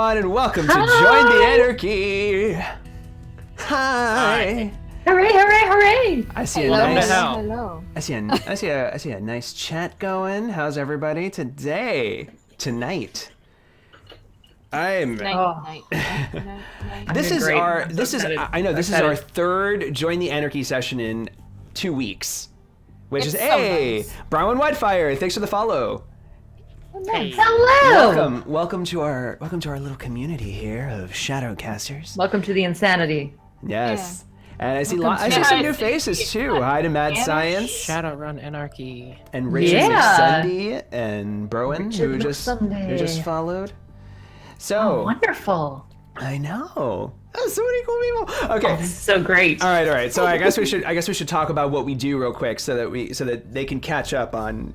everyone, and welcome to Join the Anarchy. Hi. Hooray! Hooray! Hooray! I see Hello. I see a nice chat going. How's everybody today? Tonight. This is our third Join the Anarchy session in 2 weeks, which is nice. Brown Whitefire. Thanks for the follow. Hey. Hello. Welcome to our little community here of Shadowcasters. Welcome to the insanity. Yes. Yeah. And I see some new faces too. Hi to Mad Science, Shadowrun Anarchy, and Richard McSundy and Browen, who just followed. So wonderful. I know. Oh, so many cool people. Okay. Oh, this is so great. All right. So I guess we should talk about what we do real quick so that they can catch up on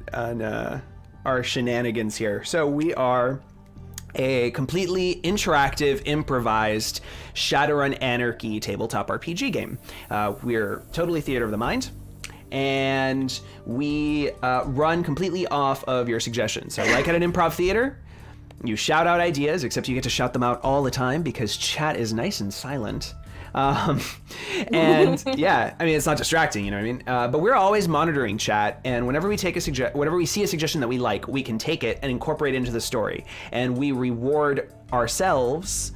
our shenanigans here. So we are a completely interactive, improvised Shadowrun Anarchy tabletop RPG game. We're totally theater of the mind, and we run completely off of your suggestions. So like at an improv theater, you shout out ideas, except you get to shout them out all the time because chat is nice and silent. And yeah, I mean, it's not distracting, you know what I mean? But we're always monitoring chat, and whenever we see a suggestion that we like, we can take it and incorporate it into the story, and we reward ourselves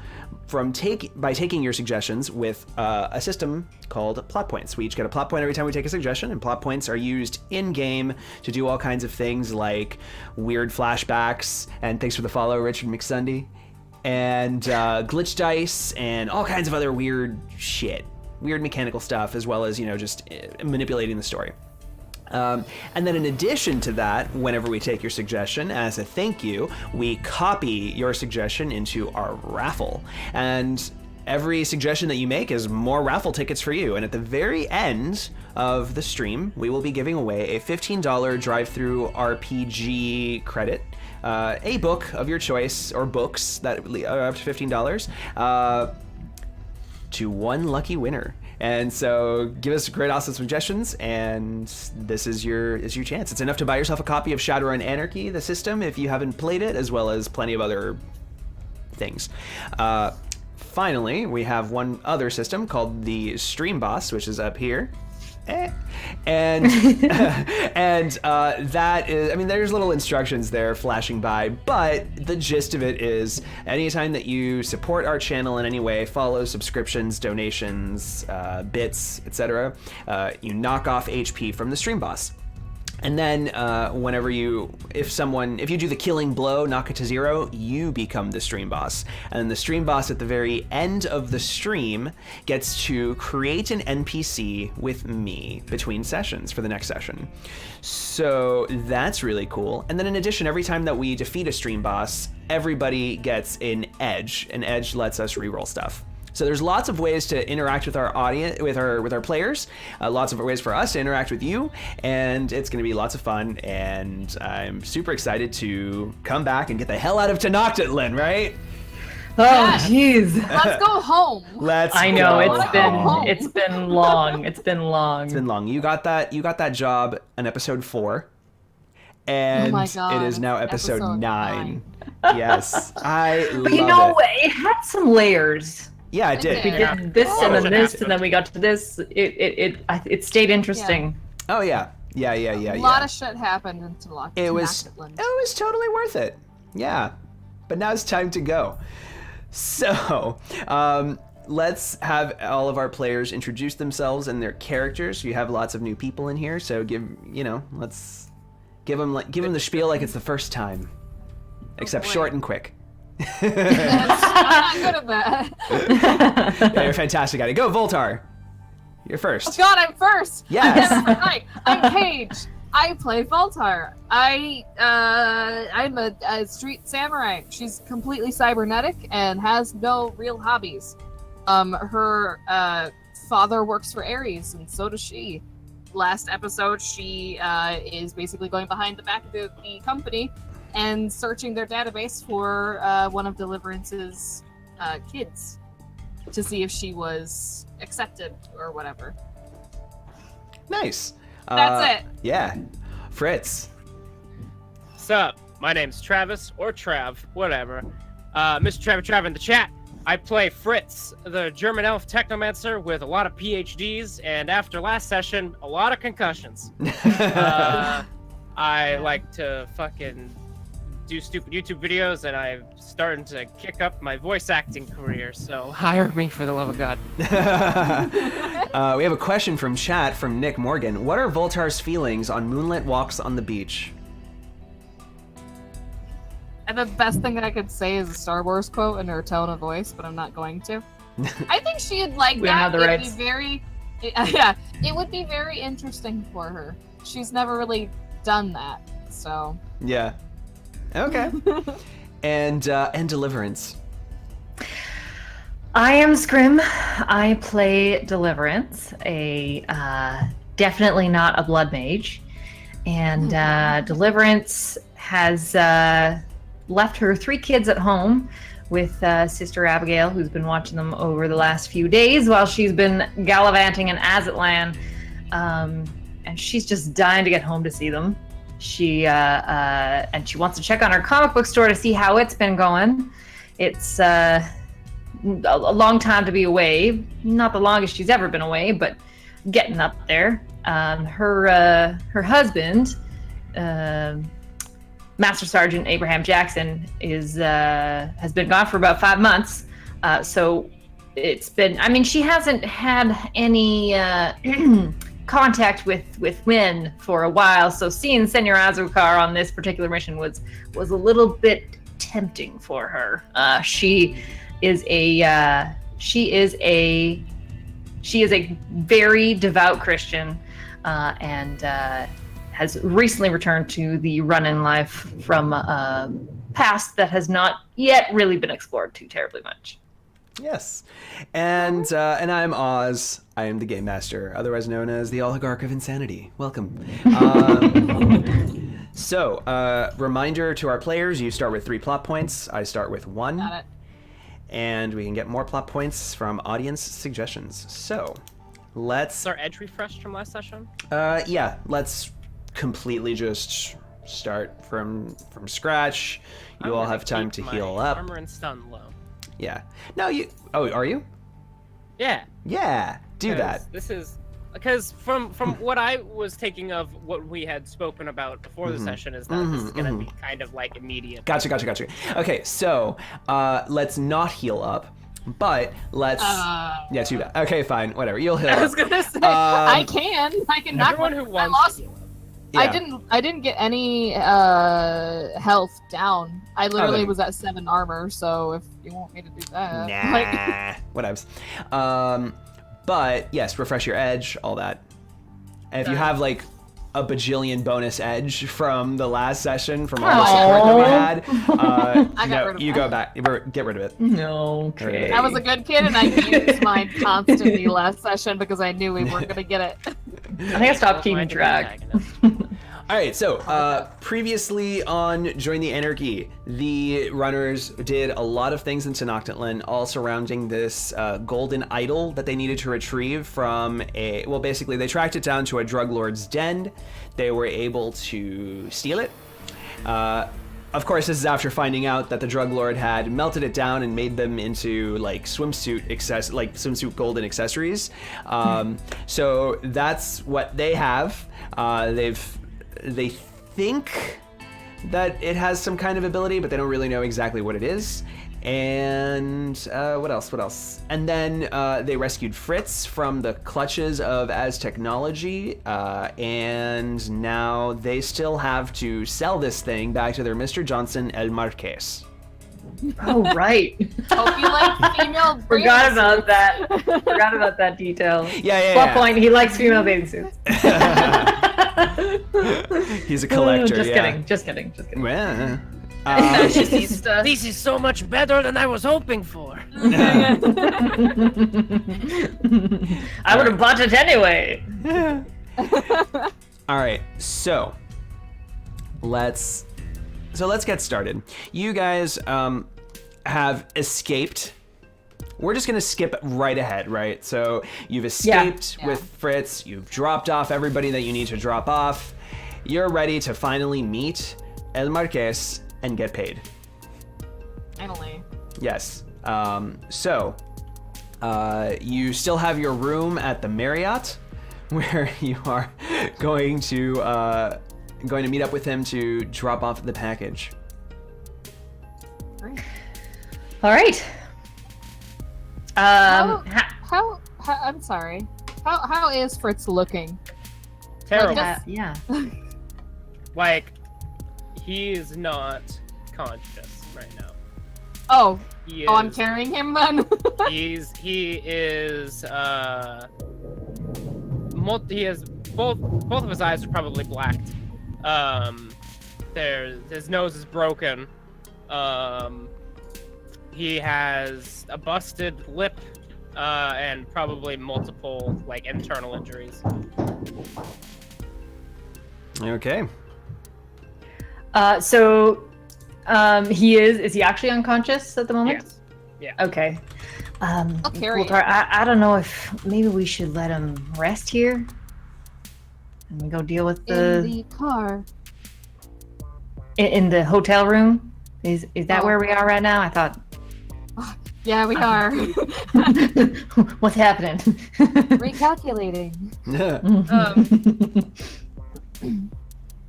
by taking your suggestions with a system called plot points. We each get a plot point every time we take a suggestion, and plot points are used in-game to do all kinds of things like weird flashbacks, and thanks for the follow, Richard McSundy, and glitch dice, and all kinds of other weird shit. Weird mechanical stuff, as well as, just manipulating the story. And then in addition to that, whenever we take your suggestion, as a thank you, we copy your suggestion into our raffle. And every suggestion that you make is more raffle tickets for you. And at the very end of the stream, we will be giving away a $15 drive-through RPG credit, a book of your choice, or books that are up to $15, to one lucky winner. And so give us great, awesome suggestions, and this is your chance. It's enough to buy yourself a copy of Shadowrun Anarchy, the system, if you haven't played it, as well as plenty of other things. Finally, we have one other system called the Stream Boss, which is up here. And that is, I mean, there's little instructions there flashing by, but the gist of it is anytime that you support our channel in any way, follow, subscriptions, donations, bits, etc., you knock off HP from the Stream Boss. And then if you do the killing blow, knock it to 0, you become the Stream Boss. And the Stream Boss at the very end of the stream gets to create an NPC with me between sessions for the next session. So that's really cool. And then in addition, every time that we defeat a Stream Boss, everybody gets an edge. An edge lets us reroll stuff. So there's lots of ways to interact with our audience, with our players, lots of ways for us to interact with you, and it's going to be lots of fun, and I'm super excited to come back and get the hell out of Aztlan, right? Oh, jeez. Let's go home. I know, it's been long. It's been long. You got that job in episode 4, and it is now episode 9. Yes, I love it. It had some layers. Yeah, it did. We did this and then this, and then we got to this. It stayed interesting. Yeah. Oh yeah. A lot of shit happened in Aztlan. It was totally worth it. Yeah, but now it's time to go. So let's have all of our players introduce themselves and their characters. You have lots of new people in here, so let's give them the spiel like it's the first time, except short and quick. I'm not good at that. Yeah, you're fantastic at it. Go, Voltar. You're first. Oh God, I'm first. Yes. Hi, I'm Paige. I play Voltar. I'm a street samurai. She's completely cybernetic and has no real hobbies. Her father works for Ares, and so does she. Last episode, she is basically going behind the back of the company and searching their database for one of Deliverance's kids to see if she was accepted or whatever. Nice. That's it. Yeah. Fritz. Sup? My name's Travis, or Trav, whatever. Mr. Trav in the chat. I play Fritz, the German elf technomancer with a lot of PhDs, and after last session, a lot of concussions. I like to fucking do stupid YouTube videos, and I'm starting to kick up my voice acting career, so Hire me for the love of God. We have a question from chat from Nick Morgan. What are Voltar's feelings on moonlit walks on the beach? And the best thing I could say is a Star Wars quote in her tone of voice, but I'm not going to. I think she'd like We don't have that. the It'd rights. be very, yeah, it would be very interesting for her. She's never really done that, so. Yeah. Okay. and Deliverance. I am Scrim. I play Deliverance, a definitely not a blood mage, and Deliverance has left her 3 kids at home with Sister Abigail, who's been watching them over the last few days while she's been gallivanting in Aztlan, and she's just dying to get home to see them. She wants to check on her comic book store to see how it's been going. It's a long time to be away. Not the longest she's ever been away, but getting up there. Her husband, Master Sergeant Abraham Jackson, has been gone for about 5 months. So it's been. I mean, she hasn't had any contact with Wynn for a while. So seeing Senor Azucar on this particular mission was a little bit tempting for her. She is a very devout Christian, and has recently returned to the run-in life from a past that has not yet really been explored too terribly much. Yes. And I'm Oz. I am the Game Master, otherwise known as the Oligarch of Insanity. Welcome. So, reminder to our players, you start with 3 plot points. I start with 1. Got it. And we can get more plot points from audience suggestions. So, let's... is our edge refreshed from last session? Yeah, let's completely just start from scratch. You all have time to heal up. Armor and stun low. Yeah. No, you... Oh, are you? Yeah. Yeah, do that. This is... Because from what I was taking of what we had spoken about before the session is that this is going to be kind of like immediate. Gotcha. Okay, so let's not heal up, but let's... yeah, too bad. Okay, fine, whatever. You'll heal up. I was gonna say I can knock Everyone one. who wants I lost. to heal up. Yeah. I didn't get any health down. I literally then. was at 7 armor. So if you want me to do that, Nah, whatevs. But yes, refresh your edge, all that. And if you have like a bajillion bonus edge from the last session, from all the support that we had, rid of you that. go back, get rid of it. No, okay. I was a good kid and I used mine constantly last session because I knew we weren't gonna get it. I think I stopped keeping track. All right, so previously on Join the Anarchy, the runners did a lot of things in Aztlan, all surrounding this golden idol that they needed to retrieve from basically they tracked it down to a drug lord's den. They were able to steal it. Of course, this is after finding out that the drug lord had melted it down and made them into like swimsuit golden accessories. So that's what they have. They think that it has some kind of ability, but they don't really know exactly what it is. And what else? And then they rescued Fritz from the clutches of Az technology, and now they still have to sell this thing back to their Mr. Johnson El Marquez. Oh, right. Hope you like female. Forgot about that. Forgot about that detail. Yeah. Plot point, he likes female bathing suits. He's a collector. Just kidding. Well, This is so much better than I was hoping for. I would have bought it anyway. all right, so let's get started. You guys have escaped. We're just gonna skip right ahead, right? So you've escaped with Fritz. You've dropped off everybody that you need to drop off. You're ready to finally meet El Marquez and get paid. Finally. Yes. You still have your room at the Marriott, where you are going to meet up with him to drop off the package. Great. All right. How I'm sorry. How is Fritz looking? Terrible. Yeah. Like, he is not conscious right now. Oh. He I'm is- carrying him then. he is he has both of his eyes are probably blacked. His nose is broken. He has a busted lip, and probably multiple like internal injuries. Okay. Is he actually unconscious at the moment? Yes. Yeah. Okay. I'll carry Woltar, I don't know if maybe we should let him rest here and we go deal with In the car. in the hotel room. Is that where we are right now? I thought. Yeah, we are. What's happening? Recalculating.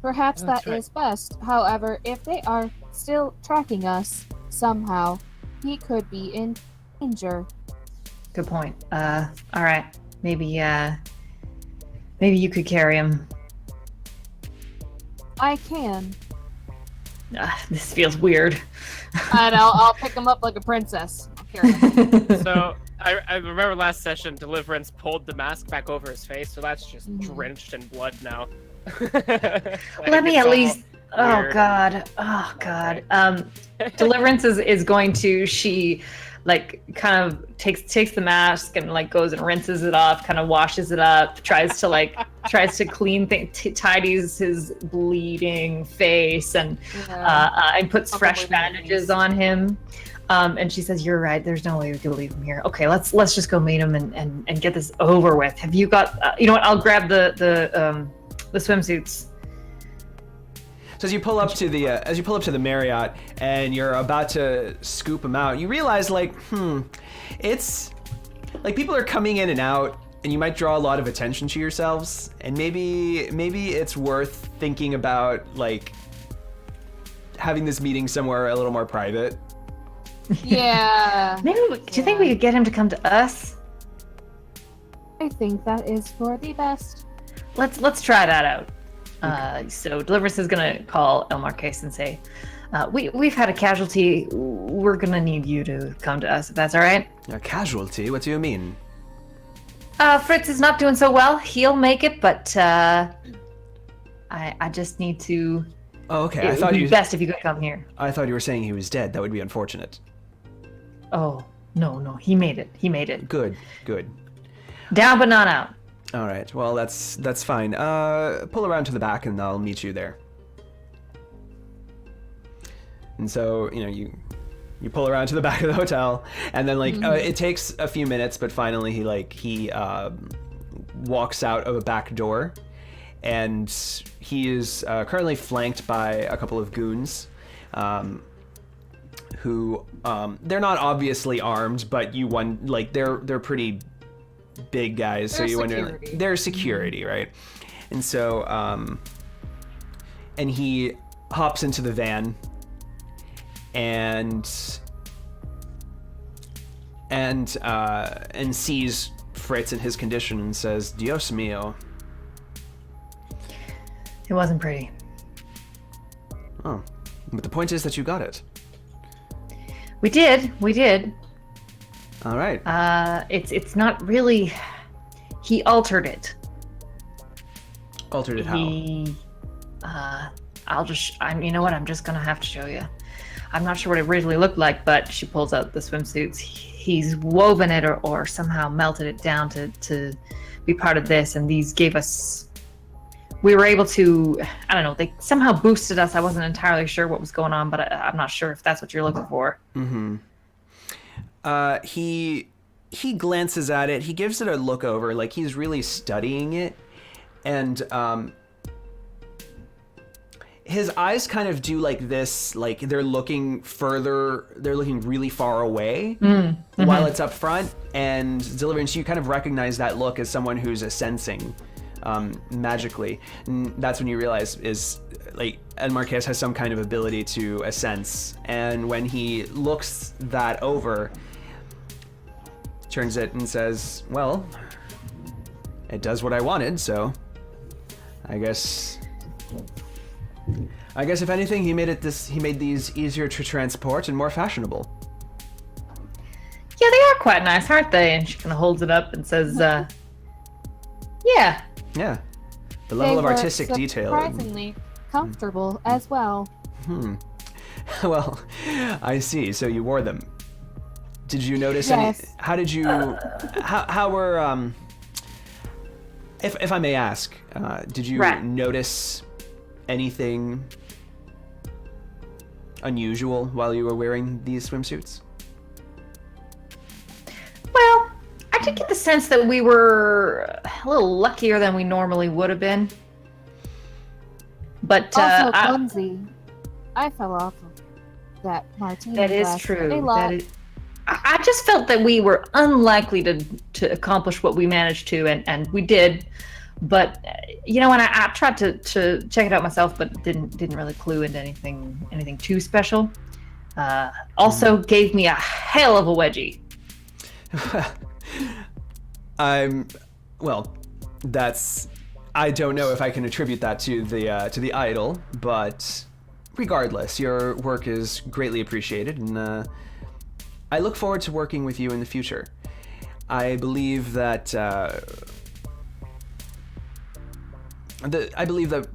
Perhaps That's that right. is best. However, if they are still tracking us somehow, he could be in danger. Good point. All right. Maybe you could carry him. I can. This feels weird. And I'll pick him up like a princess. I'll carry him. So I remember last session, Deliverance pulled the mask back over his face, so that's just drenched in blood now. Let me at least. Oh weird. God. Oh God. Deliverance is going to. She like kind of takes the mask and like goes and rinses it off, kind of washes it up, tries to clean tidies his bleeding face and puts Probably fresh the bandages knees. on him. And she says, "You're right. There's no way we can leave him here. Okay, let's just go meet him and get this over with. Have you got? You know what? I'll grab the swimsuits." So as you pull up to the Marriott and you're about to scoop him out, you realize it's like people are coming in and out, and you might draw a lot of attention to yourselves, and maybe it's worth thinking about like having this meeting somewhere a little more private. Yeah. Maybe. Do you think we could get him to come to us? I think that is for the best. Let's try that out. So Deliverance is gonna call El Marquez and say, we've had a casualty. We're gonna need you to come to us, if that's all right. A casualty? What do you mean? Fritz is not doing so well. He'll make it, but I just need to. Oh, okay. It would be best if you could come here. I thought you were saying he was dead. That would be unfortunate. Oh no, he made it. He made it. Good. Down but not out. All right. Well, that's fine. Pull around to the back, and I'll meet you there. And so, you pull around to the back of the hotel, and then it takes a few minutes, but finally he walks out of a back door, and he is currently flanked by a couple of goons, who they're not obviously armed, but they're pretty big guys, so They're you wonder security. they're security, right? And so and he hops into the van and sees Fritz in his condition and says, "Dios mío." It wasn't pretty. Oh, but the point is that you got it. We did. All right. It's not really. He altered it. Altered it how? You know what? I'm just gonna have to show you. I'm not sure what it originally looked like, but she pulls out the swimsuits. He's woven it or somehow melted it down to be part of this, and these gave us. We were able to. I don't know. They somehow boosted us. I wasn't entirely sure what was going on, but I'm not sure if that's what you're looking for. Mm-hmm. He glances at it. He gives it a look over, like he's really studying it, and his eyes kind of do like this, like they're looking really far away while it's up front. And Deliverance, you kind of recognize that look as someone who's sensing magically. And that's when you realize is like Ed Marquez has some kind of ability to sense. And when he looks that over, turns it and says, well, it does what I wanted, so I guess if anything, he made these easier to transport and more fashionable. Yeah, they are quite nice, aren't they? And she kind of holds it up and says, yeah. Yeah. The level of artistic detail. Surprisingly comfortable as well. Well, I see. So you wore them. Did you notice Yes. any? How did you? How were? If I may ask, did you notice anything unusual while you were wearing these swimsuits? Well, I did get the sense that we were a little luckier than we normally would have been. But Also clumsy. I fell off of that martini that is glass true. a lot. That is, I just felt that we were unlikely to accomplish what we managed to, and we did. But you know, and I tried to check it out myself, but didn't really clue into anything too special. Also gave me a hell of a wedgie. I don't know if I can attribute that to the idol, but regardless, your work is greatly appreciated, and I look forward to working with you in the future. I believe that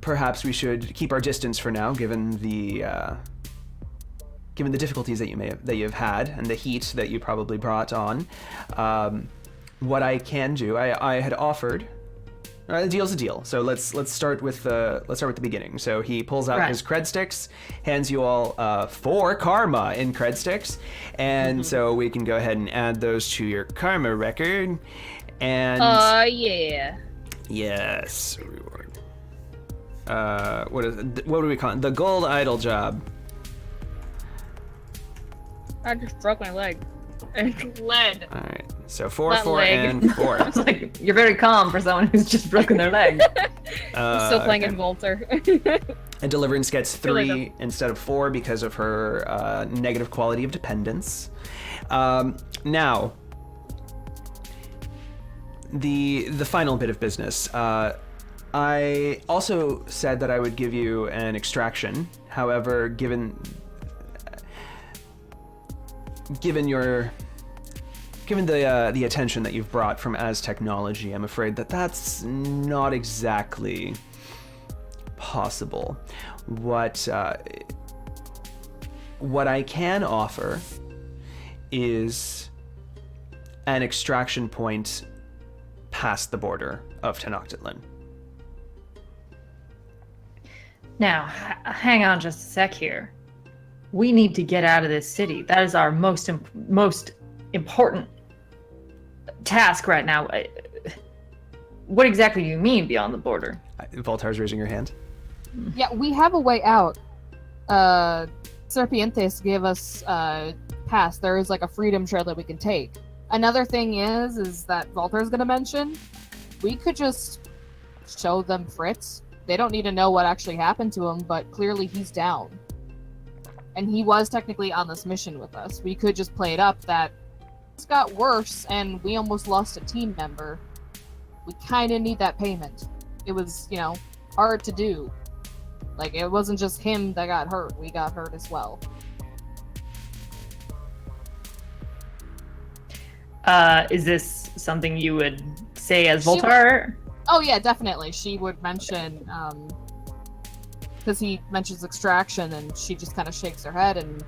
perhaps we should keep our distance for now, given the difficulties that you have had and the heat that you probably brought on. What I can do, I had offered. A deal's a deal. So let's start with the beginning. So he pulls out his cred sticks, hands you all 4 karma in cred sticks, and so we can go ahead and add those to your karma record. And yeah. yes, reward. What do we call it? The gold idol job. I just broke my leg. Lead. All right. So 4, Not 4, leg. and 4. It's like you're very calm for someone who's just broken their leg. I'm still playing in Volter. And Deliverance gets feel like 3 instead of 4 because of her negative quality of dependence. Now, the final bit of business. I also said that I would give you an extraction. However, given the attention that you've brought from Az Technology, I'm afraid that's not exactly possible. What I can offer is an extraction point past the border of Tenochtitlan. Now, hang on just a sec here. We need to get out of this city. That is our most important task right now. What exactly do you mean beyond the border? Voltar's raising your hand. Yeah, we have a way out. Serpientes gave us pass. There is like a freedom trail that we can take. Another thing is that Voltar's gonna mention, we could just show them Fritz. They don't need to know what actually happened to him, but clearly he's down. And he was technically on this mission with us. We could just play it up that it's got worse and we almost lost a team member. We kind of need that payment. It was, hard to do. Like, it wasn't just him that got hurt. We got hurt as well. Is this something you would say as Voltar? Oh, yeah, definitely. She would mention, because he mentions extraction, and she just kind of shakes her head and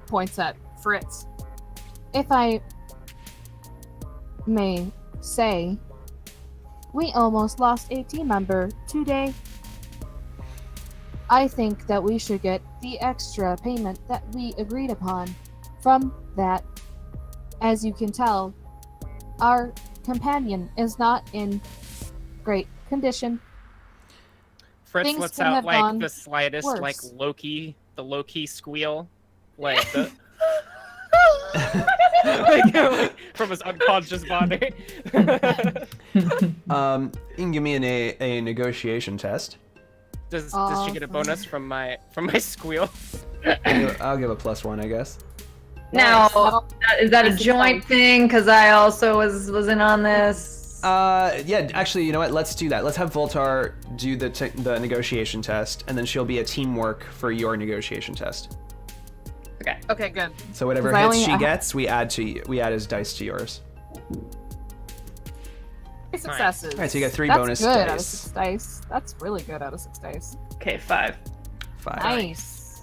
points at Fritz. If I may say, we almost lost a team member today. I think that we should get the extra payment that we agreed upon from that. As you can tell, our companion is not in great condition. Fritz Things lets could out have like gone the slightest like worse. low-key squeal, like the like, from his unconscious body. You can give me a negotiation test. Does she get a bonus from my squeal? I'll give a +1, I guess. Now, That'll- is that a This is joint thing? Because I also was in on this. Yeah, actually, you know what? Let's do that. Let's have Voltar do the negotiation test, and then she'll be a teamwork for your negotiation test. Okay. Okay, good. So whatever 'Cause I hits only- she gets, we add as dice to yours. 3 successes. Alright, so you get 3 That's bonus good out of dice. 6 dice. That's really good out of 6 dice. Okay, 5. 5. Nice.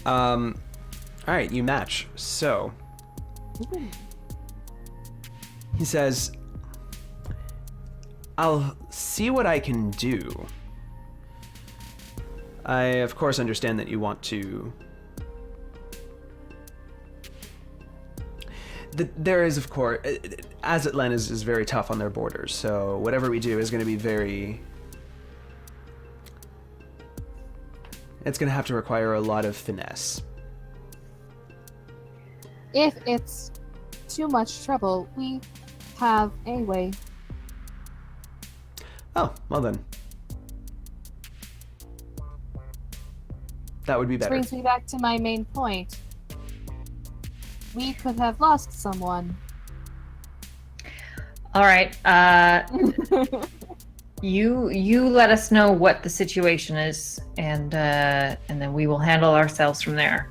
All right, you match. So he says, "I'll see what I can do. I, of course, understand that you want to." There is, of course, Aztlan is very tough on their borders, so whatever we do is going to be very. It's going to have to require a lot of finesse. If it's too much trouble, we have a way. Oh, well then. That would be This better. brings me back to my main point. We could have lost someone. All right. You let us know what the situation is, and then we will handle ourselves from there.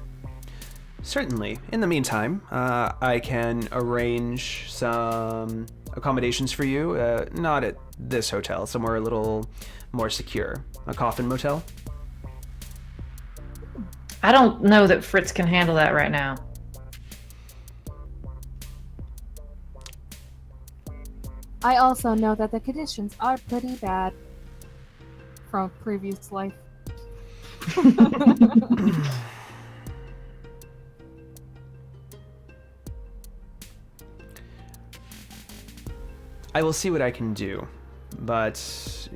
Certainly. In the meantime, I can arrange some accommodations for you. Not at this hotel, somewhere a little more secure. A coffin motel? I don't know that Fritz can handle that right now. I also know that the conditions are pretty bad from previous life. I will see what I can do, but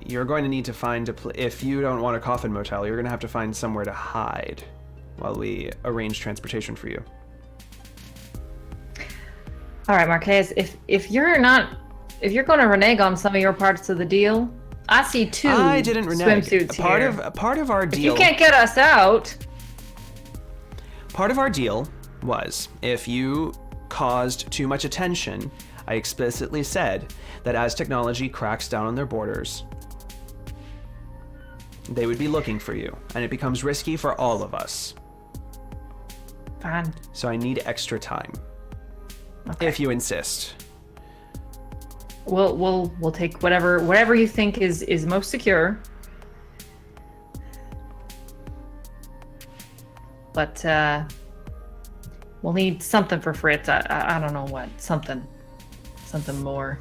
you're going to need to find if you don't want a coffin motel, you're going to have to find somewhere to hide while we arrange transportation for you. All right, Marquez. If you're going to renege on some of your parts of the deal, I see 2 I didn't renege. swimsuits here. Part of our If deal. you can't get us out, Part of our deal was if you caused too much attention, I explicitly said that as technology cracks down on their borders, they would be looking for you, and it becomes risky for all of us. fine. So I need extra time, Okay. if you insist. We'll take whatever you think is most secure. But we'll need something for Fritz. I don't know what. Something more.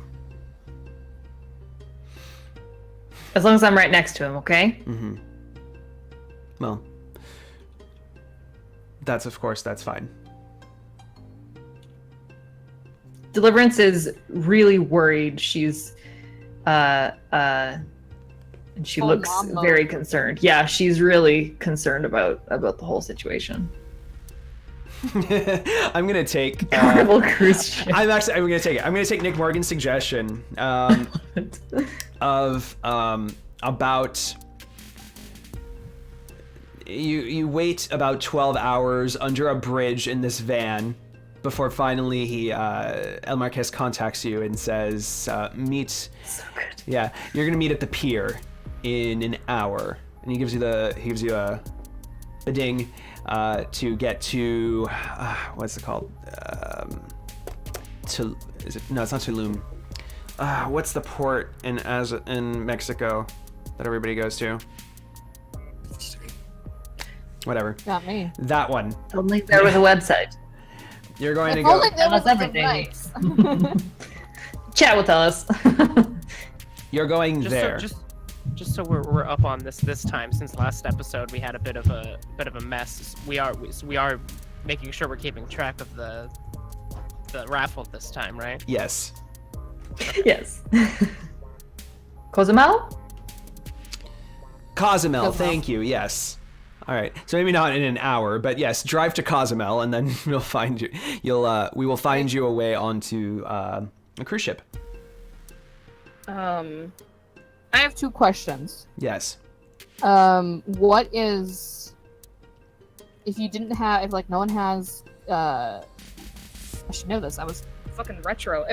As long as I'm right next to him, okay? Mm-hmm. Well, that's fine. Deliverance is really worried. She's and she Full looks mom mode. very concerned. Yeah, she's really concerned about the whole situation. I'm gonna take. Carnival cruise ship. I'm gonna take it. I'm gonna take Nick Morgan's suggestion of about. You wait about 12 hours under a bridge in this van before finally El Marquez contacts you and says, meet. So good. Yeah, you're gonna meet at the pier in an hour, and he gives you a ding to get to what's it called? No, it's not Tulum. What's the port in Mexico that everybody goes to? Whatever. Not me. That one. Only there was a website. You're going to If go. only there was That's everything. everything. Chat will tell us. You're going there. Just so we're up on this time, since last episode we had a bit of a mess. We are making sure we're keeping track of the raffle this time, right? Yes. Yes. Cozumel? Cozumel, thank you. Yes. All right. So maybe not in an hour, but yes, drive to Cozumel, and then we'll find you. We will find you a way onto a cruise ship. I have 2 questions. Yes. What is, if like no one has, I should know this. I was fucking retro.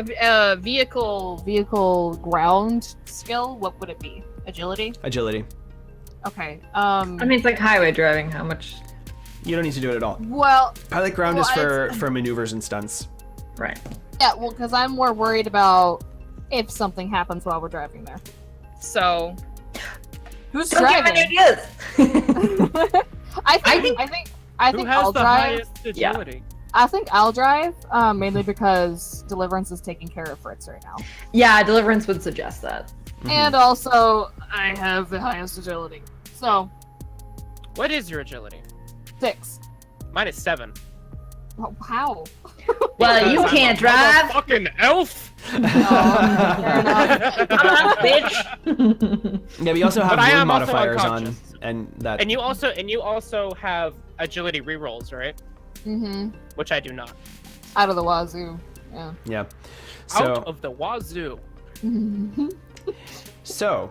Vehicle ground skill. What would it be? Agility. Agility. Okay. I mean, it's like highway driving. How much? You don't need to do it at all. Well, Pilot ground is for maneuvers and stunts. Right. yeah. Well, because I'm more worried about if something happens while we're driving there. So, who's Don't give driving? any ideas. I think Who has I'll the drive. highest agility? I think I'll drive, mainly because Deliverance is taking care of Fritz right now. Yeah, Deliverance would suggest that. Mhm. And also, I have the highest agility. So, What is your agility? 6. Mine is 7. Oh, how? Well, you Because I'm can't a drive. Fucking elf. Fair enough. Come on, bitch. Yeah, but you also have But I wound am also modifiers on, unconscious. and that. And you also have agility rerolls, right? Mm-hmm. Which I do not. Out of the wazoo. Yeah. Yeah. So. Out of the wazoo. So,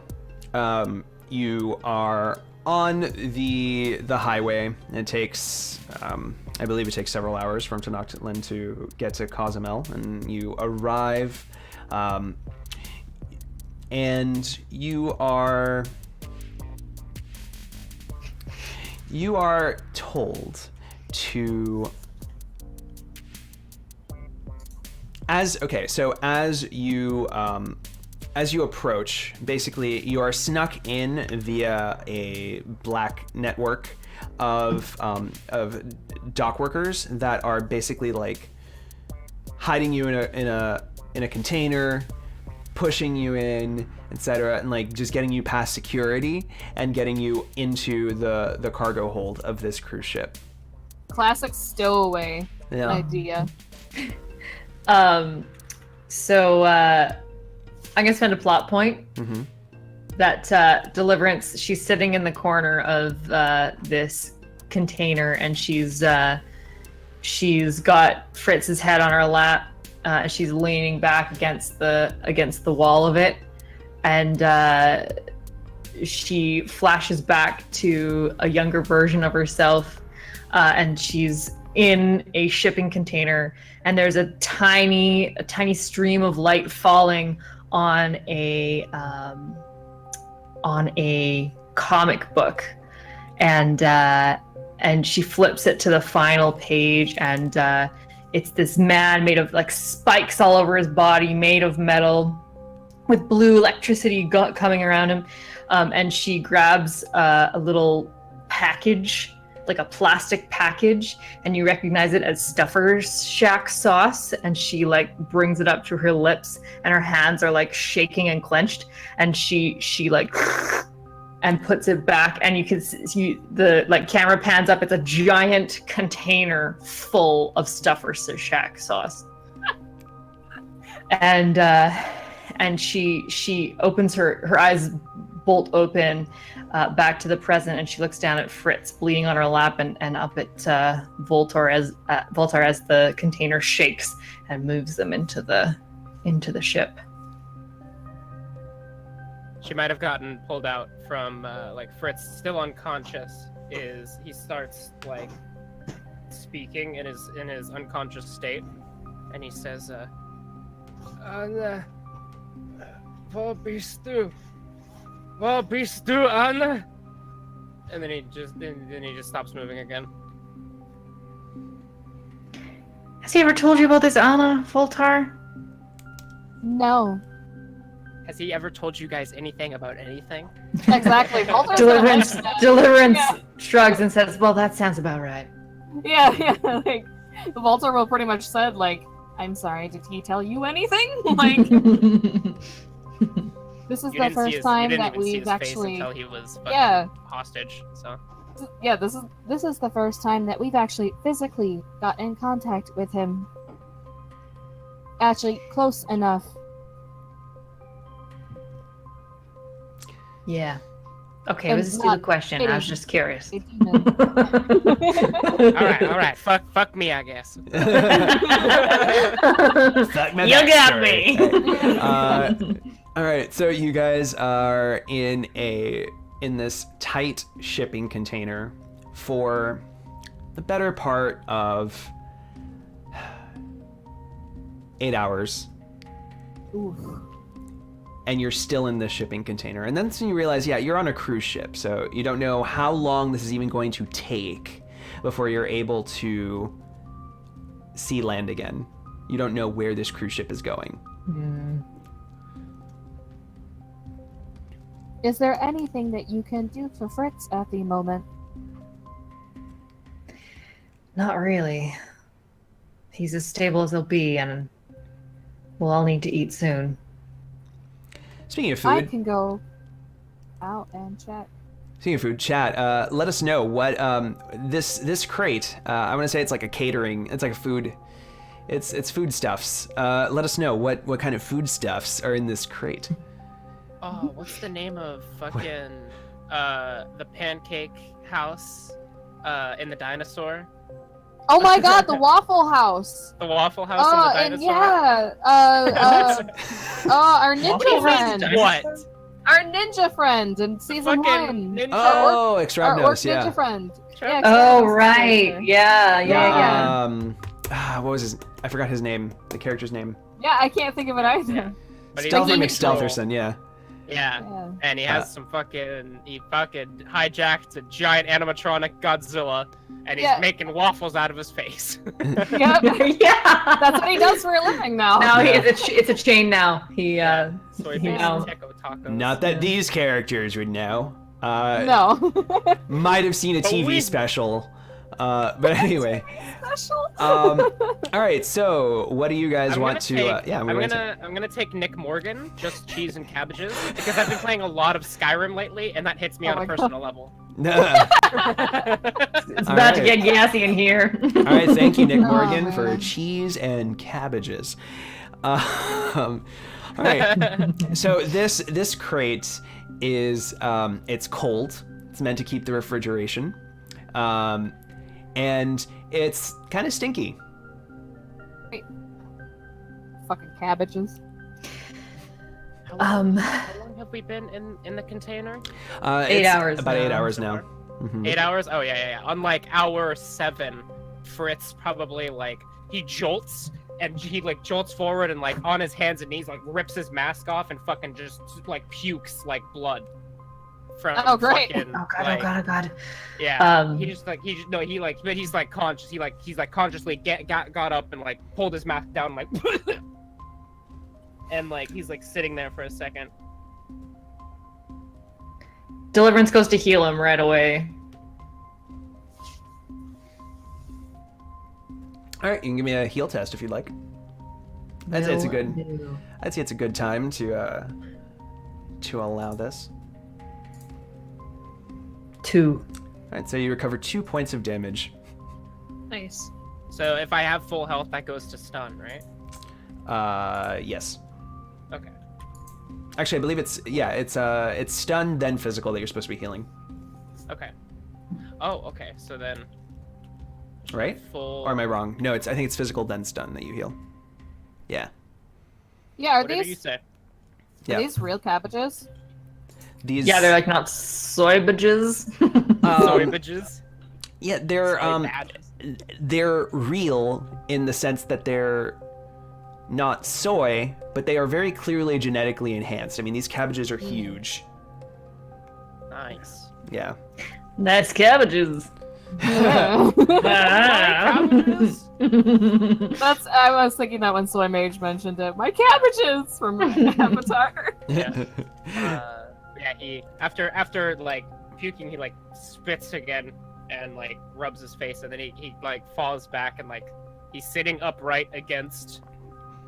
you are on the highway. It takes, I believe it takes several hours from Tenochtitlan to get to Cozumel, and you arrive, and you are told to. As you approach, basically you are snuck in via a black network of dock workers that are basically like hiding you in a container, pushing you in, etc., and like just getting you past security and getting you into the cargo hold of this cruise ship. Classic stowaway Yeah. idea. So I'm gonna spend a plot point Mm-hmm. that Deliverance. She's sitting in the corner of this container, and she's got Fritz's head on her lap. And she's leaning back against the wall of it, and she flashes back to a younger version of herself, and she's in a shipping container, and there's a tiny stream of light falling on a comic book, and she flips it to the final page, and it's this man made of like spikes all over his body, made of metal, with blue electricity coming around him, and she grabs a little package, like a plastic package, and you recognize it as Stuffer's Shack sauce, and she like brings it up to her lips, and her hands are like shaking and clenched, and she like and puts it back, and you can see the like camera pans up. It's a giant container full of Stuffer's Shack sauce. And she opens her eyes bolt open back to the present, and she looks down at Fritz bleeding on her lap, and up at Voltar as the container shakes and moves them into the ship. She might have gotten pulled out from like Fritz, still unconscious. He starts like speaking in his unconscious state, and he says, "Anna, vad bist du? Vad bist du, Anna?" And then he just stops moving again. Has he ever told you about this Anna, Voltar? No. Has he ever told you guys anything about anything? Exactly. Voltar's gonna mention that. Deliverance Yeah. shrugs and says, "Well, that sounds about right." Yeah. Like, Voltar will pretty much said, like, "I'm sorry, did he tell you anything?" Like, this is the first time that we've actually. until he was fucking Yeah. hostage. So Yeah, this is the first time that we've actually physically got in contact with him. Actually, close enough Yeah. Okay, And let's do the not question. I was fitting. just curious. A demon. All right. Fuck me, I guess. Fuck my You got backstory. me. All right, so you guys are in this tight shipping container for the better part of 8 hours. Oof. And you're still in this shipping container. And then you realize, yeah, you're on a cruise ship, so you don't know how long this is even going to take before you're able to see land again. You don't know where this cruise ship is going. Is there anything that you can do for Fritz at the moment? Not really. He's as stable as he'll be, and we'll all need to eat soon. Speaking of I food, can go out and check. chat, let us know what this crate. I want to say it's like a catering. It's like a food. It's foodstuffs. Let us know what kind of foodstuffs are in this crate. Oh, what's the name of fucking the pancake house in the dinosaur? Oh my god, the Waffle House! The Waffle House in the And dinosaur? yeah, our ninja friend! What? Our ninja friend in season Fucking 1! ninja. Oh, Our orc Extravnos, ninja yeah. friend. Sure. Oh, Extravnos right. ninja. Yeah. What was his? I forgot his name. The character's name. Yeah, I can't think of it either. But he's Stealthy in McStealtherson. Yeah. Yeah. Yeah. And he has he fucking hijacked a giant animatronic Godzilla, and he's Yeah. making waffles out of his face. Yep. Yeah. That's what he does for a living now. Now it's a chain now. Soy based No. taco tacos. Not that these characters would know. No. Might have seen a But TV we- special. But anyway. Special. All right. So, what do you guys I'm want gonna to? take, Yeah, I'm gonna take Nick Morgan, just cheese and cabbages, because I've been playing a lot of Skyrim lately, and that hits me Oh on my a personal level. It's All about to right. get gassy in here. All right. Thank you, Nick Oh, Morgan, for man. cheese and cabbages. All right. So this crate is it's cold. It's meant to keep the refrigeration, and it's kind of stinky. Fucking cabbages. How long have we been in the container? 8 It's hours About now. 8 hours now. Mhm. 8 hours? Oh yeah. On like hour 7, Fritz probably like he jolts and he like jolts forward and like on his hands and knees like rips his mask off and fucking just like pukes like blood. From Oh, great. fucking, Oh god, like, oh god, oh god. Yeah. But he's like consciously got up and like pulled his mask down like and like he's like sitting there for a second. Deliverance goes to heal him right away. All right, you can give me a heal test if you'd like. I'd say it's a good. No. I'd say it's a good time to allow this. 2. All right, so you recover 2 points of damage. Nice. So if I have full health, that goes to stun, right? Yes. Okay. Actually, I believe it's stun then physical that you're supposed to be healing, Okay. Oh, okay. So then. right? Full. Or am I wrong? No, I think it's physical then stun that you heal. Yeah. Yeah, are Whatever you these say. Yeah. are these real cabbages? These. Yeah, they're like not soybages. Soy bitches. Yeah, they're Soy badges. they're real in the sense that they're not soy, but they are very clearly genetically enhanced. I mean, these cabbages are huge. Nice. Yeah. Nice cabbages. Yeah. Cabbages? I was thinking that when Soy Mage mentioned it. My cabbages from Avatar. Yeah. Yeah. He after like puking, he like spits again and like rubs his face, and then he like falls back and like he's sitting upright against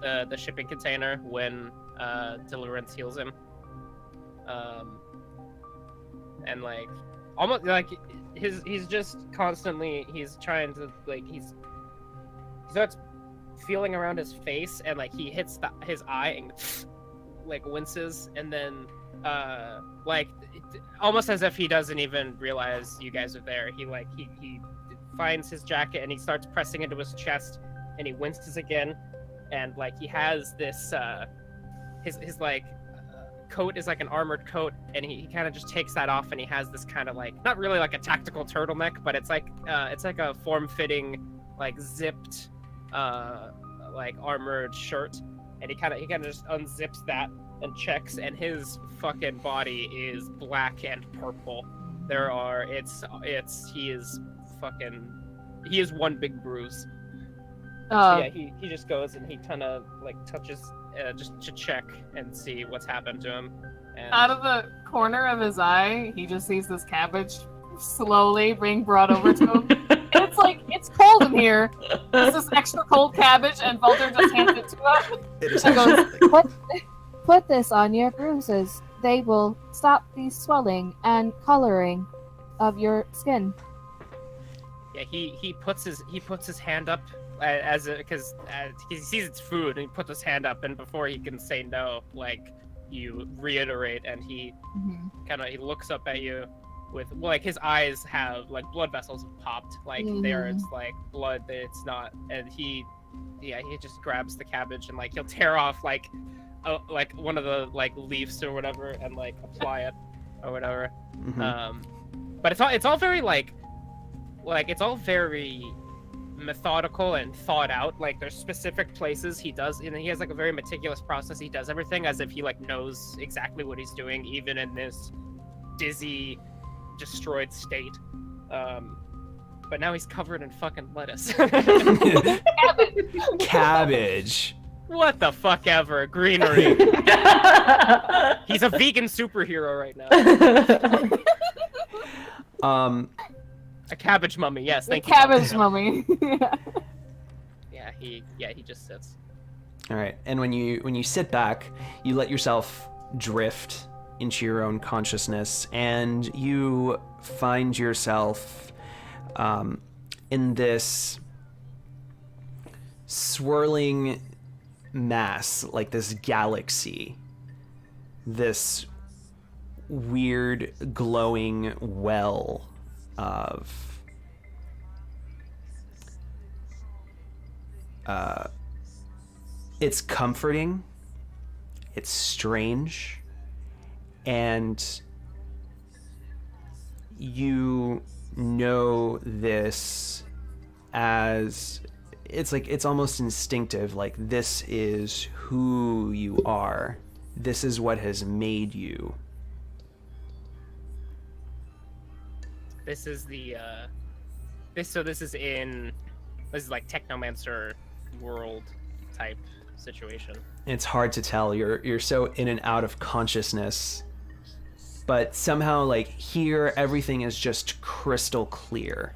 the shipping container when Deliverance heals him. And like almost like he's just constantly he's trying to like he starts feeling around his face and like he hits his eye and like winces and then like almost as if he doesn't even realize you guys are there. He finds his jacket and he starts pressing into his chest, and he winces again, and like he has this his like coat is like an armored coat, and he kind of just takes that off, and he has this kind of like not really like a tactical turtleneck, but it's like a form-fitting like zipped like armored shirt, and he kind of just unzips that and checks, and his fucking body is black and purple. He is one big bruise. So yeah, he just goes and he kind of like touches just to check and see what's happened to him. And Out of the corner of his eye, he just sees this cabbage slowly being brought over to him. And it's like, it's cold in here. There's this extra cold cabbage, and Walter just hands it to him. It is And goes, Put this on your bruises. They will stop the swelling and coloring of your skin. yeah, he puts his hand up because he sees it's food, and he puts his hand up, and before he can say no, like you reiterate, and he he looks up at you with like his eyes have like blood vessels have popped, like there's like blood that it's not, and he just grabs the cabbage and like he'll tear off like one of the like leaves or whatever and like apply it or whatever. But it's all very like it's all very methodical and thought out. Like there's specific places he does, and he has like a very meticulous process. He does everything as if he like knows exactly what he's doing, even in this dizzy, destroyed state. But now he's covered in fucking lettuce. Cabbage. What the fuck ever, greenery. He's a vegan superhero right now. A cabbage mummy, yes, thank you. Cabbage mummy. Yeah, he just sits. All right, and when you sit back, you let yourself drift into your own consciousness, and you find yourself in this swirling mass, like this galaxy, this weird glowing well of it's comforting, it's strange, and you know this as it's almost instinctive, like this is who you are, this is what has made you. This is the this is like Technomancer world type situation. It's hard to tell, you're so in and out of consciousness, but somehow like here everything is just crystal clear.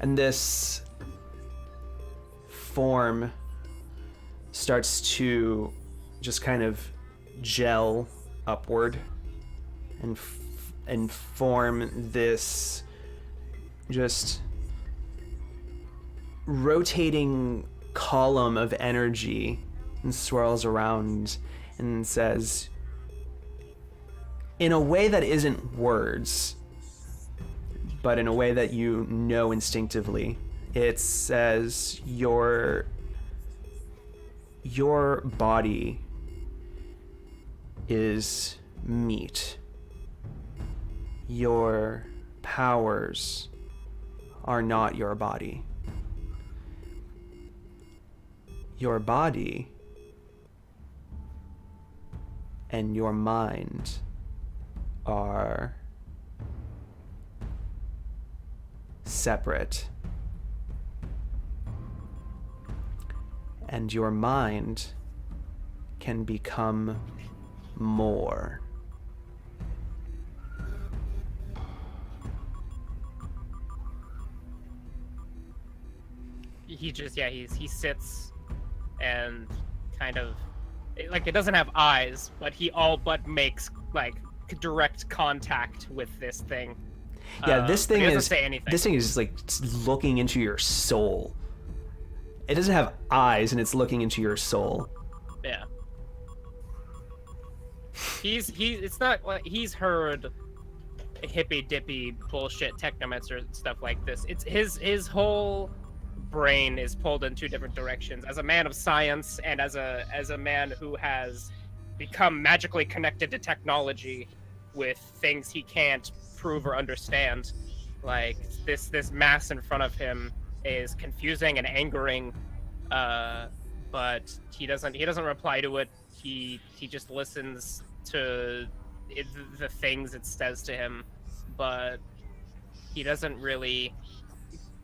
And this form starts to just kind of gel upward and form this just rotating column of energy, and swirls around and says, in a way that isn't words, but in a way that you know instinctively, it says your body is meat. Your powers are not your body. Your body and your mind are separate. And your mind can become more. He sits and kind of like, it doesn't have eyes, but he all but makes like direct contact with this thing. Yeah, this thing he doesn't is say anything. this thing is like looking into your soul. It doesn't have eyes, and it's looking into your soul. Yeah. It's not like he's heard hippy dippy bullshit technomancer stuff like this. It's his whole brain is pulled in two different directions. As a man of science and as a man who has become magically connected to technology with things he can't prove or understand, like this mass in front of him is confusing and angering, but he doesn't reply to it. He just listens to the things it says to him, but he doesn't really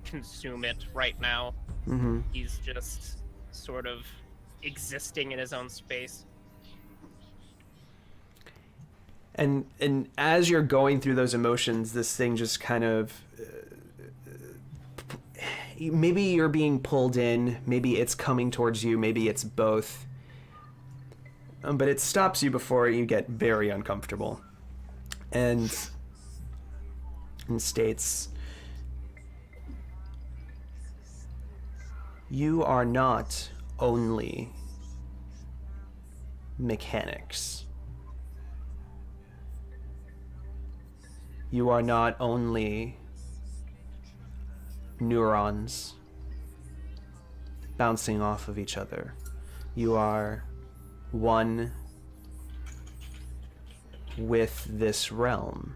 consume it right now. Mm-hmm. He's just sort of existing in his own space. And as you're going through those emotions, this thing just kind of maybe you're being pulled in, maybe it's coming towards you, maybe it's both. But it stops you before you get very uncomfortable, and states, "You are not only mechanics. You are not only neurons bouncing off of each other. You are one with this realm.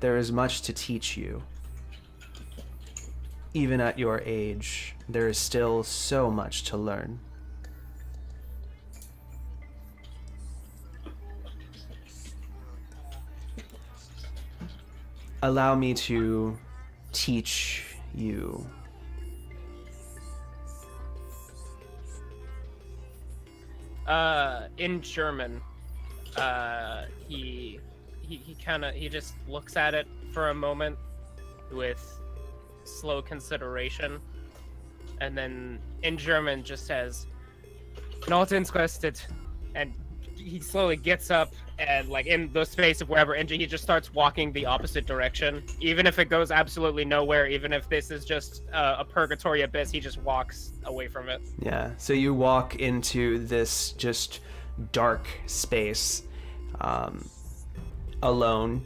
There is much to teach you. Even at your age, there is still so much to learn." Allow me to teach you. In German, he just looks at it for a moment with slow consideration, and then in German just says, "Not interested," and he slowly gets up and, like, in the space of wherever, and he just starts walking the opposite direction. Even if it goes absolutely nowhere, even if this is just a purgatory abyss, he just walks away from it. Yeah, so you walk into this just dark space alone,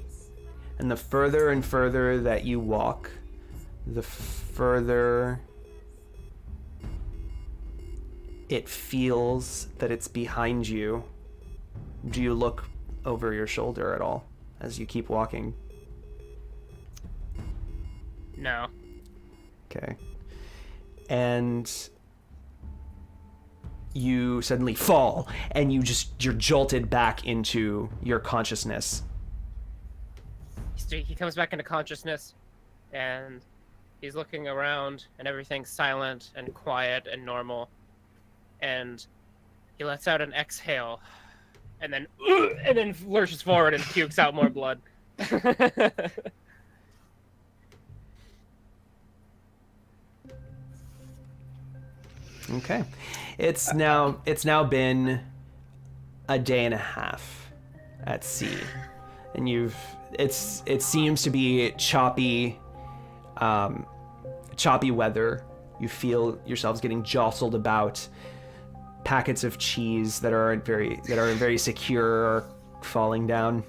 and the further and further that you walk, the further it feels that it's behind you. Do you look over your shoulder at all as you keep walking? No. Okay. And you suddenly fall, and you're jolted back into your consciousness. He comes back into consciousness, and he's looking around, and everything's silent and quiet and normal. And he lets out an exhale, and then lurches forward and pukes out more blood. Okay. It's now been a day and a half at sea, and it seems to be choppy weather. You feel yourselves getting jostled about. Packets of cheese that aren't very secure are falling down.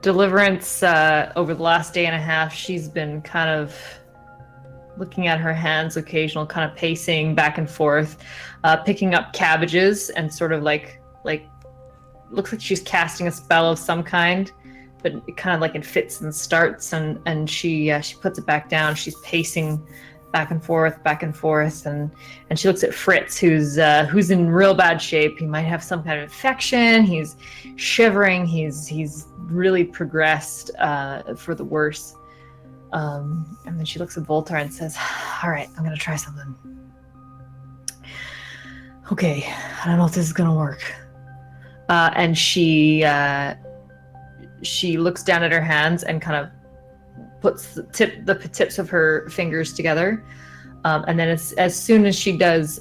Deliverance, over the last day and a half, she's been kind of looking at her hands, occasional kind of pacing back and forth, picking up cabbages, and sort of like looks like she's casting a spell of some kind, but it kind of like it fits and starts, and she puts it back down. She's pacing back and forth, and she looks at Fritz, who's in real bad shape. He might have some kind of infection. He's shivering. He's really progressed for the worse. And then she looks at Voltar and says, "All right, I'm gonna try something. Okay, I don't know if this is gonna work." And she looks down at her hands and kind of puts the tips of her fingers together, And then as soon as she does,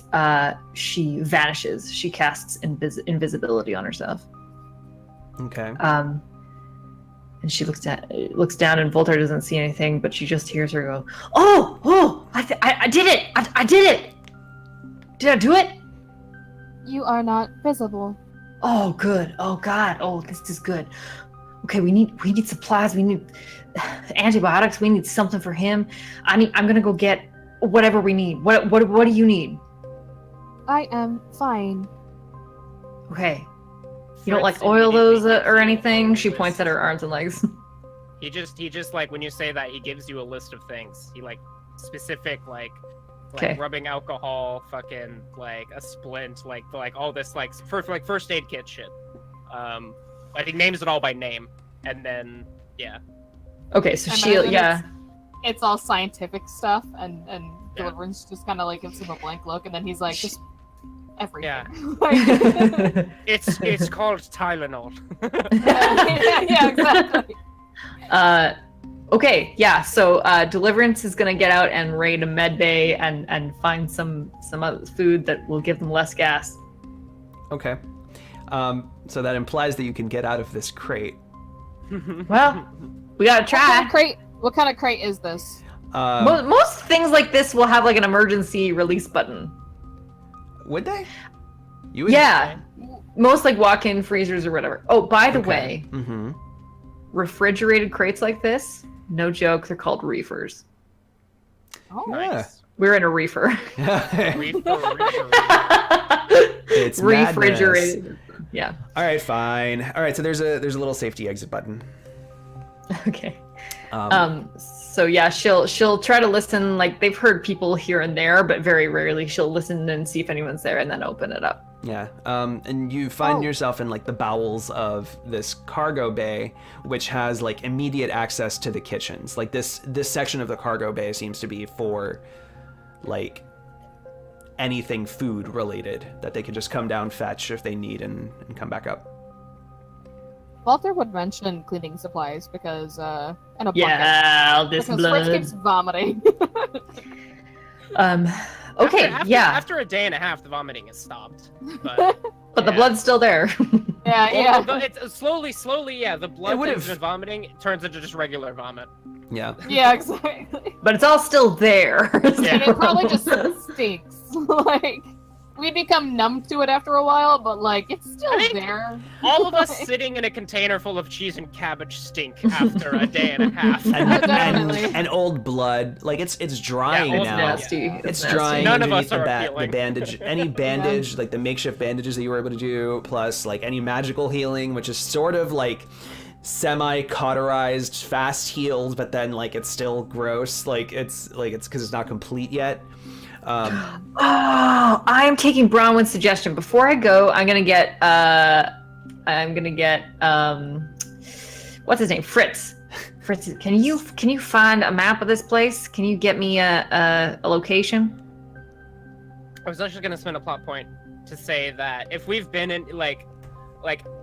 she vanishes. She casts invisibility on herself. Okay. And she looks down, and Voltaire doesn't see anything, but she just hears her go, "Oh! I did it! I did it! Did I do it? You are not visible. Oh, good. Oh, God. Oh, this is good. Okay, we need supplies. We need antibiotics. We need something for him. I'm gonna go get whatever we need. What do you need? I am fine. Okay. You don't like oil those or anything? She points at her arms and legs. He just like when you say that, he gives you a list of things. He like specific like Okay. rubbing alcohol, fucking like a splint, like all this like first aid kit shit. Like he names it all by name, and then yeah. Okay, so And she then it's all scientific stuff, and Deliverance just kind of like gives him a blank look, and then he's like, just everything. Yeah. It's called Tylenol. yeah, exactly. Okay, yeah. So Deliverance is gonna get out and raid a med bay and find some other food that will give them less gas. Okay. So that implies that you can get out of this crate. Well, we gotta try. What kind of crate is this? Most things like this will have like an emergency release button. Would they? You would Yeah. Most like walk-in freezers or whatever. Oh, by the way, Mm-hmm. refrigerated crates like this, no joke, they're called reefers. Oh, Nice. We're in a reefer. Reefer. It's Refrigerated. madness. Yeah. All right, fine. All right, so there's a little safety exit button. Okay. So yeah, she'll try to listen. Like they've heard people here and there, but very rarely she'll listen and see if anyone's there, and then open it up. Yeah. And you find yourself in like the bowels of this cargo bay, which has like immediate access to the kitchens. Like this section of the cargo bay seems to be for like anything food related that they can just come down, fetch if they need, and come back up. Walter would mention cleaning supplies because and a bucket. Yeah, all this Because Fritz blood. keeps vomiting. Okay, After a day and a half, the vomiting has stopped. But but the blood's still there. yeah. It's slowly, yeah. The blood would've- that's been vomiting turns into just regular vomit. Yeah. Yeah, exactly. But it's all still there. And it probably just stinks. Like, we become numb to it after a while, but like, it's still I think there. All of us sitting in a container full of cheese and cabbage stink after a day and a half. Definitely. and old blood, like it's drying old now. nasty. It's nasty. drying None of underneath us are the feeling. bandage. Any bandage, like the makeshift bandages that you were able to do, plus like any magical healing, which is sort of like semi-cauterized, fast healed, but then like it's still gross. Like it's because it's not complete yet. Oh, I'm taking Bronwyn's suggestion. Before I go, I'm gonna get what's his name? Fritz. Fritz, can you find a map of this place? Can you get me a location? I was actually gonna spend a plot point to say that if we've been in like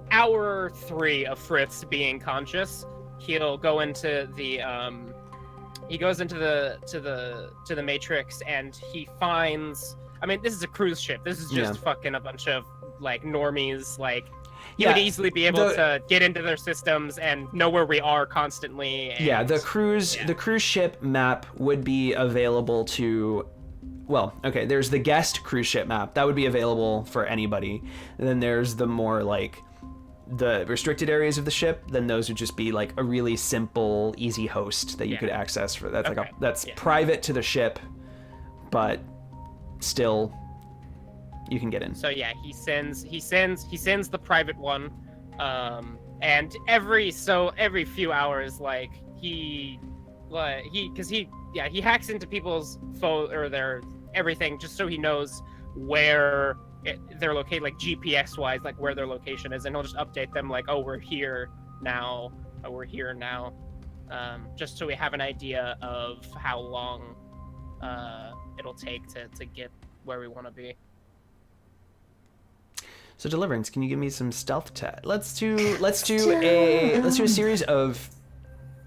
hour 3 of Fritz being conscious, he'll go into the he goes into the Matrix and he finds. I mean, this is a cruise ship. This is just fucking a bunch of like normies. Like he would easily be able to get into their systems and know where we are constantly. And, the cruise ship map would be available to. Well, okay, there's the guest cruise ship map that would be available for anybody. And then there's the more like the restricted areas of the ship. Then those would just be like a really simple, easy host that you could access for. That's that's private to the ship, but still you can get in. So yeah, he sends the private one, and every few hours, like he hacks into people's phone or their everything just so he knows where they're located, like GPS wise, like where their location is, and he'll just update them like, oh, we're here now, just so we have an idea of how long it'll take to get where we want to be. So Deliverance, can you give me some stealth test? Let's do a series of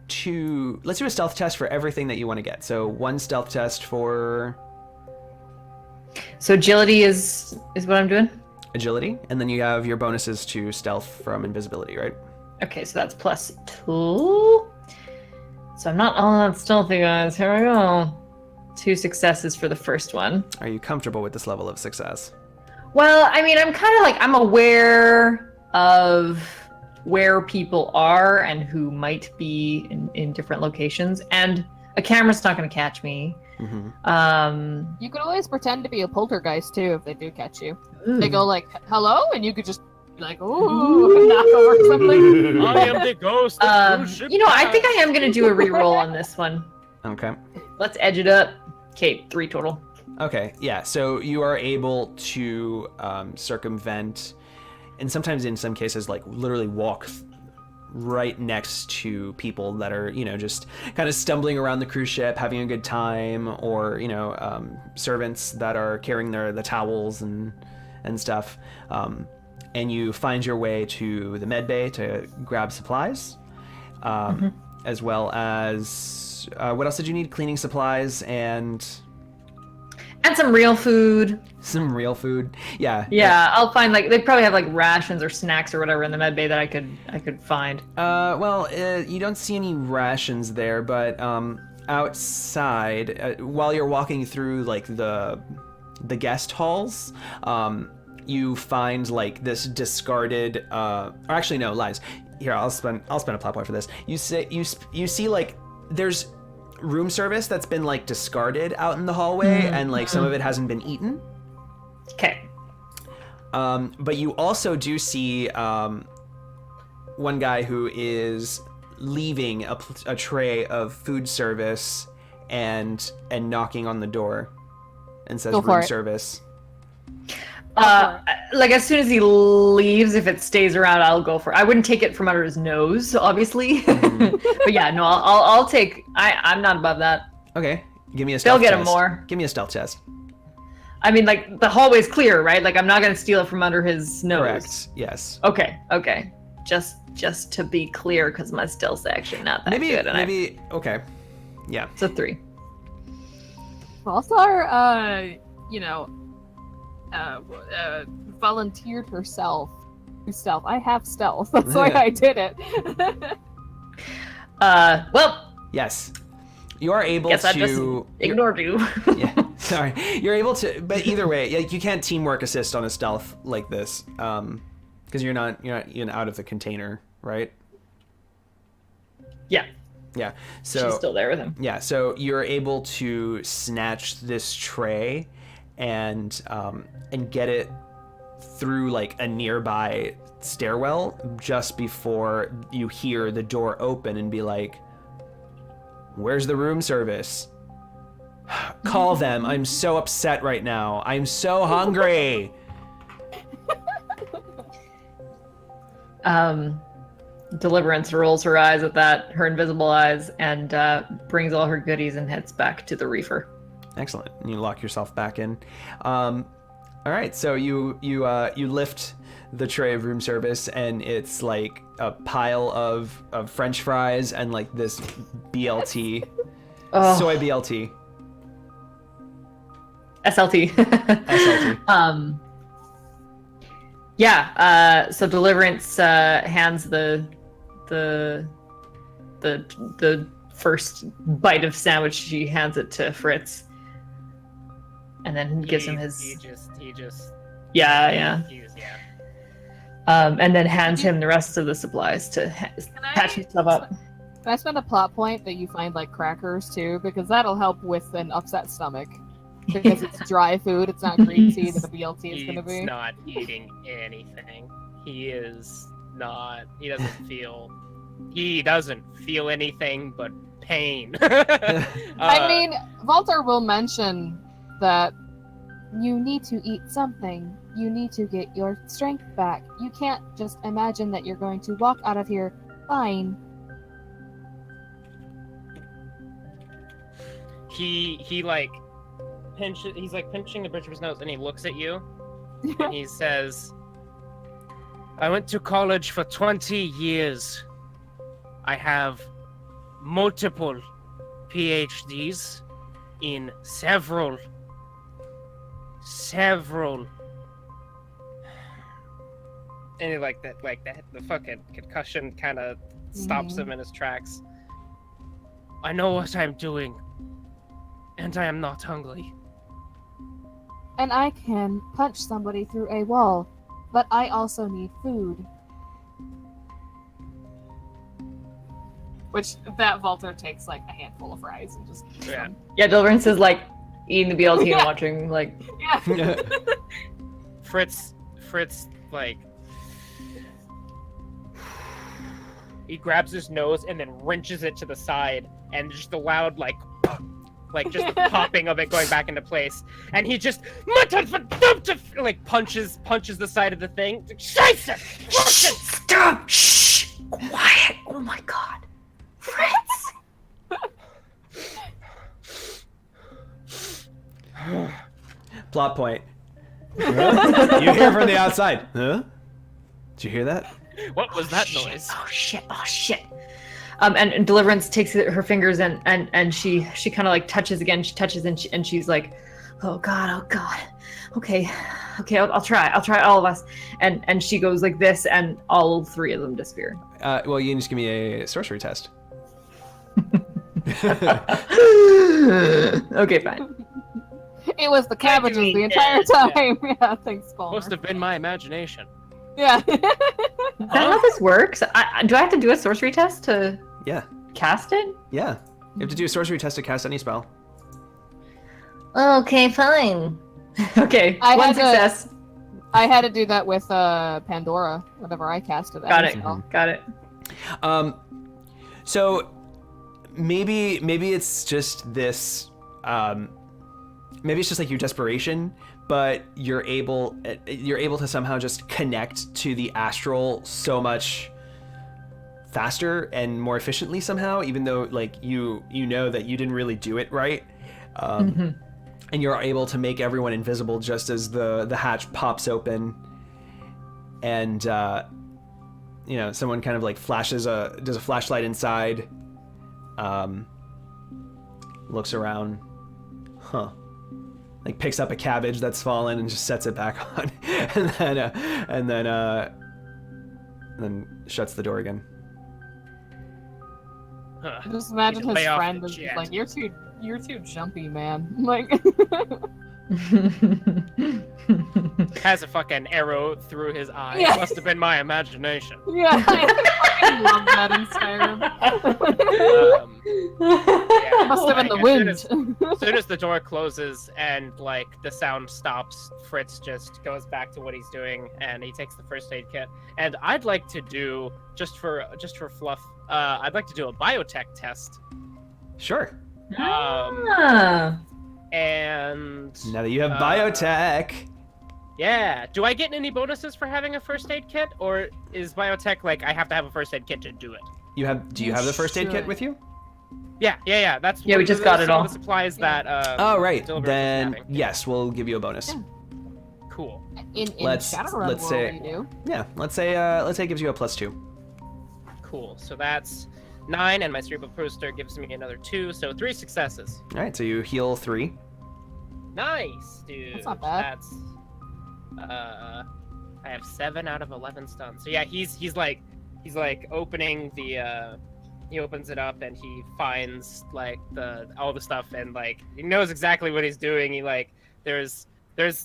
two. Let's do a stealth test for everything that you want to get. So one stealth test for So agility is what I'm doing? Agility, and then you have your bonuses to stealth from invisibility, right? Okay, so that's +2. So I'm not all that stealthy, guys. Here we go. 2 successes for the first one. Are you comfortable with this level of success? Well, I mean, I'm kind of like, I'm aware of where people are and who might be in different locations, and a camera's not going to catch me. Mm-hmm. You could always pretend to be a poltergeist too if they do catch you. Ooh. They go like, "Hello," and you could just be like, "Ooh," knock over something. I am the ghost of cruise ship I think I am going to do a reroll on this one. Okay. Let's edge it up. Okay, 3 total. Okay, yeah, so you are able to circumvent, and sometimes in some cases, like, literally walk right next to people that are, just kind of stumbling around the cruise ship, having a good time, or, servants that are carrying the towels and stuff. And you find your way to the med bay to grab supplies, as well as, what else did you need? Cleaning supplies and some real food. some real food. Yeah. Yeah, I'll find they probably have rations or snacks or whatever in the med bay that I could find. Well, you don't see any rations there, but outside, while you're walking through the guest halls, you find this discarded. Or actually, no, lies. Here, I'll spend a plot point for this. You see there's room service that's been discarded out in the hallway, and some of it hasn't been eaten. Okay. But you also do see one guy who is leaving a tray of food service and knocking on the door and says Go for room it. service. As soon as he leaves, if it stays around, I'll go for it. I wouldn't take it from under his nose, obviously. But yeah, no, I'll take. I'm not above that. Okay, give me a stealth They'll get test. him more. Give me a stealth test. I mean, the hallway's clear, right? I'm not gonna steal it from under his nose. Correct. Yes. Okay. Just to be clear, because my stealth's actually not that good. And Maybe. Okay. Yeah. it's a 3. Balthar, volunteered herself to stealth. I have stealth. That's why I did it. Well, Yes. You are able guess to. I just ignored you. Yeah. Sorry. You're able to, but either way, you can't teamwork assist on a stealth like this, because you're not even out of the container, right? Yeah, Yeah. So she's still there with him. yeah, so you're able to snatch this tray and get it through a nearby stairwell just before you hear the door open and be like, "Where's the room service? Call them. I'm so upset right now. I'm so hungry." Deliverance rolls her eyes at that, her invisible eyes, and brings all her goodies and heads back to the reefer. Excellent. And you lock yourself back in. All right, so you lift the tray of room service, and it's a pile of French fries and this BLT, Oh. soy BLT, SLT. SLT. Yeah. So Deliverance hands the first bite of sandwich. She hands it to Fritz, and then gives him his. He just. Yeah. Yeah. And then hands him the rest of the supplies to patch himself up. Can I spend a plot point that you find crackers too? Because that'll help with an upset stomach. Because it's dry food, it's not greasy that the BLT is going to be. He's not eating anything. He is not. He doesn't feel anything but pain. I mean, Walter will mention that you need to eat something. You need to get your strength back. You can't just imagine that you're going to walk out of here fine. He's pinching the bridge of his nose, and he looks at you, and he says, "I went to college for 20 years. I have multiple PhDs in several several. And the fucking concussion kind of stops him in his tracks. I know what I'm doing, and I am not hungry. And I can punch somebody through a wall, but I also need food. Which that Walter takes like a handful of fries and just eats them. Yeah, Deliverance is like eating the BLT Yeah. and watching like. Yeah. Fritz, like, he grabs his nose and then wrenches it to the side, and just the loud like just the popping of it going back into place, and he just like punches the side of the thing. Scheiße! Shh! Stop! Shh! Quiet! Oh my God, Fritz! Plot point. Huh? You hear from the outside. Huh? Did you hear that? What was that noise? Oh shit! Oh shit! And Deliverance takes her fingers and she kind of like touches again. She touches and she's like, oh god, okay, I'll try all of us. And she goes like this, and all three of them disappear. Well, you can just give me a sorcery test. Okay, fine. It was the cabbages the entire time. Yeah, thanks, Paul. Must have been my imagination. Yeah. Is that how this works? Do I have to do a sorcery test to Yeah. cast it? Yeah. You have to do a sorcery test to cast any spell. Okay, fine. Okay, I one had to- success. I had to do that with Pandora whenever I casted that. Got it. spell. Got it. So maybe it's just this. Maybe it's just like your desperation, but you're able to somehow just connect to the astral so much faster and more efficiently somehow, even though like you know that you didn't really do it right. And you're able to make everyone invisible just as the hatch pops open, and someone kind of like does a flashlight inside, looks around, like picks up a cabbage that's fallen and just sets it back on, and then shuts the door again. Huh. Just imagine Need to lay his off friend the is just jet. like, you're too jumpy, man. Like, Has a fucking arrow through his eye. Yeah. Must have been my imagination. yeah, I fucking love that in Skyrim. Yeah, Must have been the like, wind. As soon as the door closes and like the sound stops, Fritz just goes back to what he's doing, and he takes the first aid kit. And I'd like to do just for fluff. I'd like to do a biotech test. Sure. Ah. And Now that you have biotech. yeah, do I get any bonuses for having a first aid kit, or is biotech like I have to have a first aid kit to do it? Do you have the first aid kit should. with you? Yeah. That's Yeah, we just got it some all. of the supplies that. Oh right. Deliverance is Then having. yes, we'll give you a bonus. Yeah. Cool. In Let's Shadowrun world, say- you do. Yeah. Let's say it gives you a +2. Cool. So that's 9, and my cerebral booster gives me another 2, so 3 successes. All right. So you heal 3. Nice, dude. That's not bad. That's I have 7 out of 11 stuns. So yeah, he's like opening the he opens it up and he finds like all the stuff, and like he knows exactly what he's doing. He like there's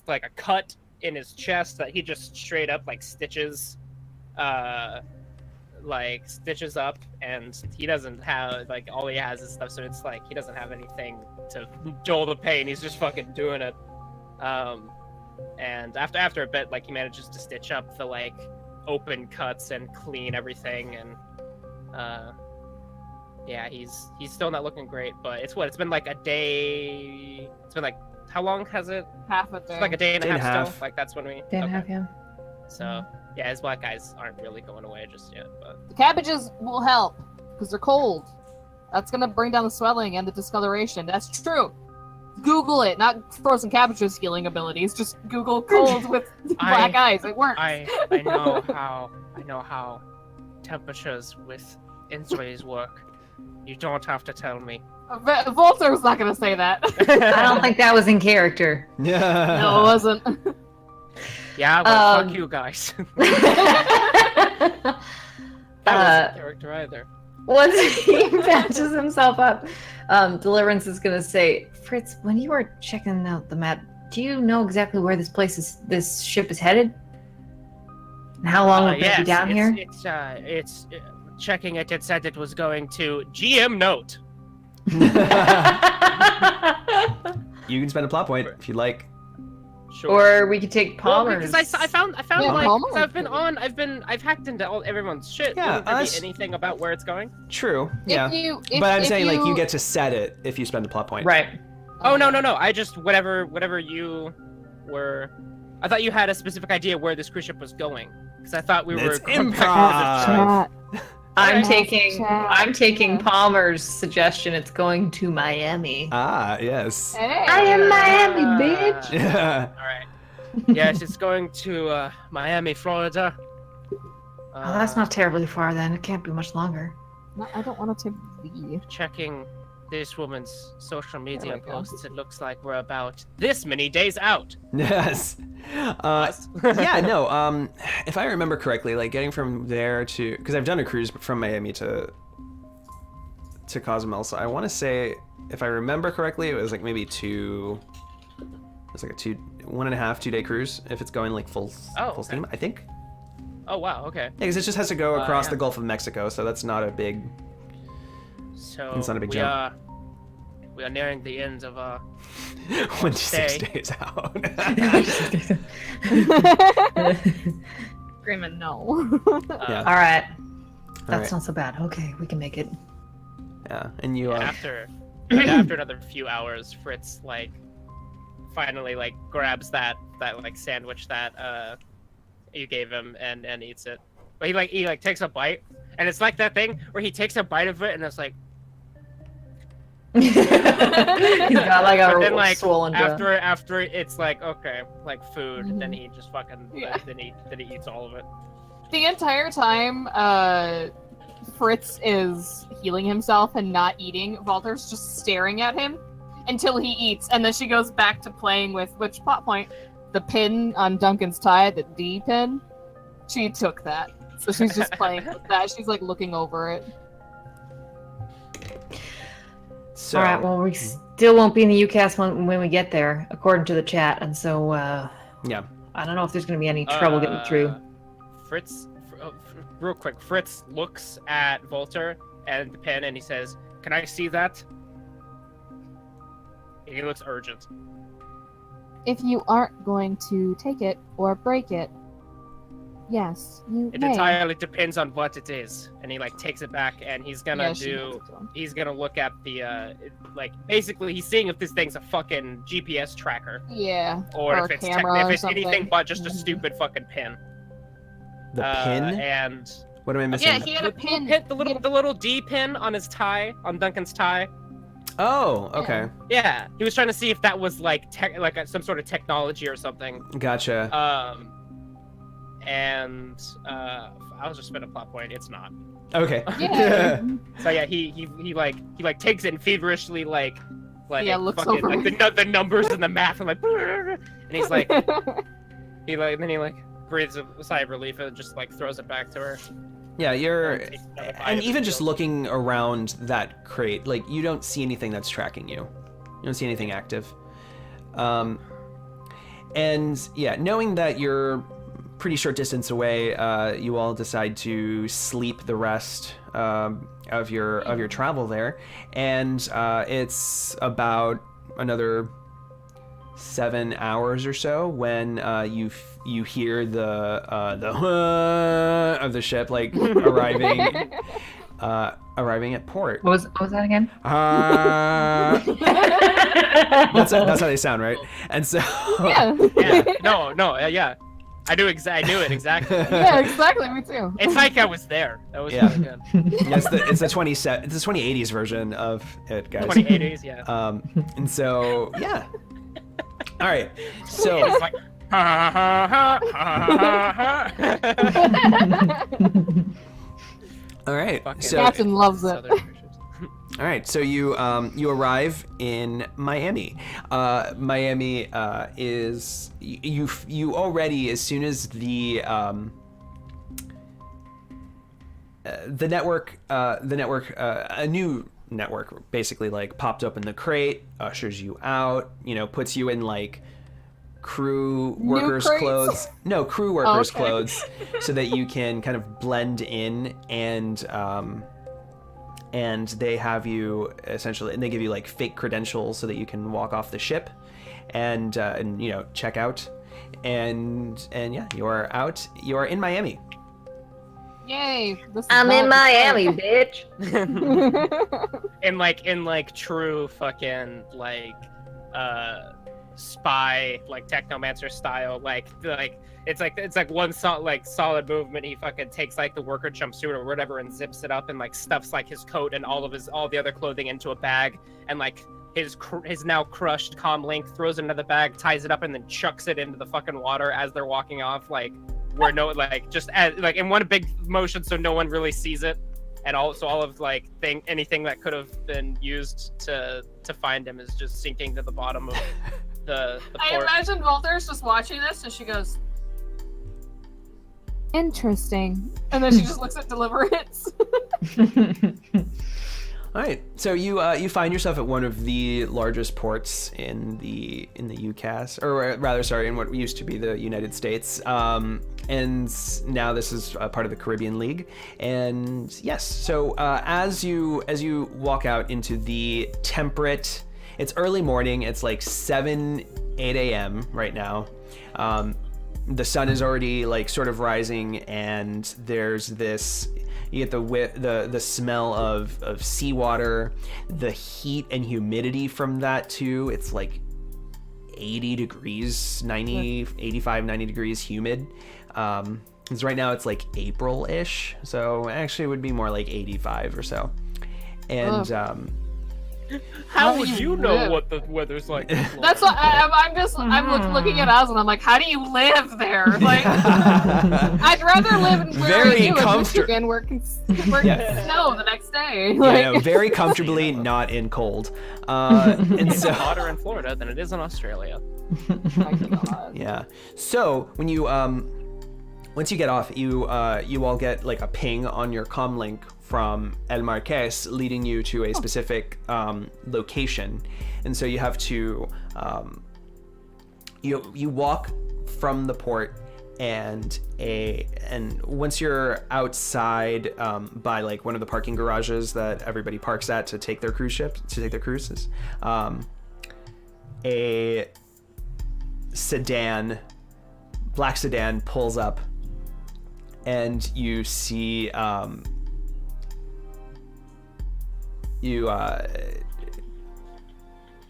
like a cut in his chest that he just straight up like stitches up, and he doesn't have like all he has is stuff, so it's like he doesn't have anything to dull the pain. He's just fucking doing it. And after a bit, like he manages to stitch up the like open cuts and clean everything, and yeah, he's still not looking great, but it's been like a day. It's been like, how long has it? Half a day. It's like a day and a Day and half a half. still. Like that's when we. Day and a okay. half, yeah. So yeah, his black eyes aren't really going away just yet, but The cabbages will help because they're cold. That's gonna bring down the swelling and the discoloration. That's true. Google it, not frozen cabbages healing abilities. Just Google cold with black eyes. It works. I know how temperatures with injuries work. You don't have to tell me. Volter's not gonna say that. I don't think that was in character. Yeah. No, it wasn't. Yeah, well, fuck Um, you guys. That That wasn't character either. Once he patches himself up, Deliverance is gonna say, Fritz, when you were checking out the map, do you know exactly where this ship is headed? And how long will it be down here? It's checking it. It said it was going to GM note. You can spend a plot point if you'd like. Sure. Or we could take Well, Palmer's. because I found Yeah, like Palmer 'cause I've hacked into everyone's shit. Yeah, Wouldn't there be us- anything about where it's going? True. Yeah. If But I'm saying like you get to set it if you spend a plot point. Right. Oh no. I just whatever you were. I thought you had a specific idea where this cruise ship was going. Because I thought we were. It's going back to the improv. Chat. I'm Chat. I'm taking Palmer's suggestion. It's going to Miami. Ah, yes. Hey. I am Miami, bitch. Yeah. All right. Yes, it's going to Miami, Florida. Oh, that's not terribly far then. It can't be much longer. No, I don't want to leave. Checking this woman's social media we go. posts. It looks like we're about this many days out. Yes. Yeah, no, if I remember correctly, like getting from there to, because I've done a cruise from Miami to Cozumel, so I want to say, if I remember correctly, it was like maybe it was like a 1.5, 2 day cruise if it's going like full okay. steam, I think. Oh wow. Okay. Yeah, because it just has to go across yeah. the Gulf of Mexico, so that's not a big. So It's not a big we jump. we are nearing the end of 26 stay. days out. Screaming no. Yeah. All right. All That's right. not so bad. Okay, we can make it. Yeah, and you. after another few hours, Fritz like finally like grabs that like sandwich that you gave him and eats it. But he takes a bite, and it's like that thing where he takes a bite of it and it's like. He's got like But a then like swollen jaw. after it's like okay like food, Mhm. then he just fucking Yeah. then he eats all of it. The entire time, Fritz is healing himself and not eating. Walter's just staring at him until he eats, and then she goes back to playing with which plot point? The pin on Duncan's tie, the D pin. She took that, so she's just playing with that. She's like looking over it. So, All right. Well, we still won't be in the UCAS when we get there, according to the chat, and so yeah. I don't know if there's going to be any trouble getting through. Real quick, Fritz looks at Volter and the pen and he says, "Can I see that?" And he looks urgent. If you aren't going to take it or break it, yes, you It may. entirely depends on what it is. And he like takes it back and he's gonna Yeah, she hands it to him. he's gonna look at the like basically he's seeing if this thing's a fucking GPS tracker Yeah. or Or if a it's camera or if it's anything something. but just a Mhm. stupid fucking pin. The pin? And What am I missing? Yeah, he had a pin. the little D pin on his tie, on Duncan's tie. Oh, okay. Yeah, he was trying to see if that was like some sort of technology or something. Gotcha. And I'll just spin a plot point. It's not. Okay. Yeah. So yeah, he takes it and feverishly like Yeah, looks fucking, over. like the numbers and the math and like, and he's like then he breathes a sigh of relief and just like throws it back to her. Yeah, you're, And takes another bite and of even the just deal. looking around that crate, like you don't see anything that's tracking you. You don't see anything active. And yeah, knowing that you're pretty short distance away, you all decide to sleep the rest of your travel there, and it's about another 7 hours or so when you hear the of the ship like arriving at port. What was that again? That's how they sound, right? And so Yeah. Yeah, yeah. I knew it exactly. Yeah, exactly. Me too. It's like I was there. That was Yeah. really good. yeah, it's the 2080s version of it, guys. 2080s, yeah. And so yeah. All right. So It's like ha ha ha ha ha ha. all right. Fucking So Captain loves it. Southern Christians. All right, so you arrive in Miami. Miami is you already, as soon as the network a new network basically like popped up in the crate, ushers you out, puts you in like crew workers clothes. No, crew workers clothes, so that you can kind of blend in, and they have you essentially, and they give you like fake credentials so that you can walk off the ship and check out, and yeah, you are out. You are in Miami. Yay! I'm in Miami, bitch. in like true fucking like spy, like technomancer style, like it's like one solid movement. He fucking takes like the worker jumpsuit or whatever and zips it up and like stuffs like his coat and all the other clothing into a bag, and like his now crushed comm link throws it into the bag, ties it up, and then chucks it into the fucking water as they're walking off, like where no, like just as like in one big motion so no one really sees it, and also all of like anything that could have been used to find him is just sinking to the bottom of the I port. imagine Volter's just watching this and she goes, Interesting. and then she just looks at Deliverance. All right, so you find yourself at one of the largest ports in the UCAS, or rather, sorry, in what used to be the United States, and now this is part of the Caribbean League. And yes, so as you walk out into the temperate, it's early morning. It's like 8 a.m. right now. The sun is already like sort of rising, and there's this. You get the smell of seawater, the heat and humidity from that too. It's like 80 degrees, 85, 90 degrees humid. Because right now it's like April-ish, so actually it would be more like 85 or so. And How would you know what the weather's like? That's what I'm looking at us and I'm like, how do you live there? Like, I'd rather live in Very Michigan where it can snow the next day. Like, very comfortably not in cold. And It's so hotter in Florida than it is in Australia. my God. yeah. So when you once you get off, you all get like a ping on your comm link from El Marqués, leading you to a specific location, and so you have to you walk from the port, and once you're outside by like one of the parking garages that everybody parks at to take their cruises, a black sedan pulls up, and you see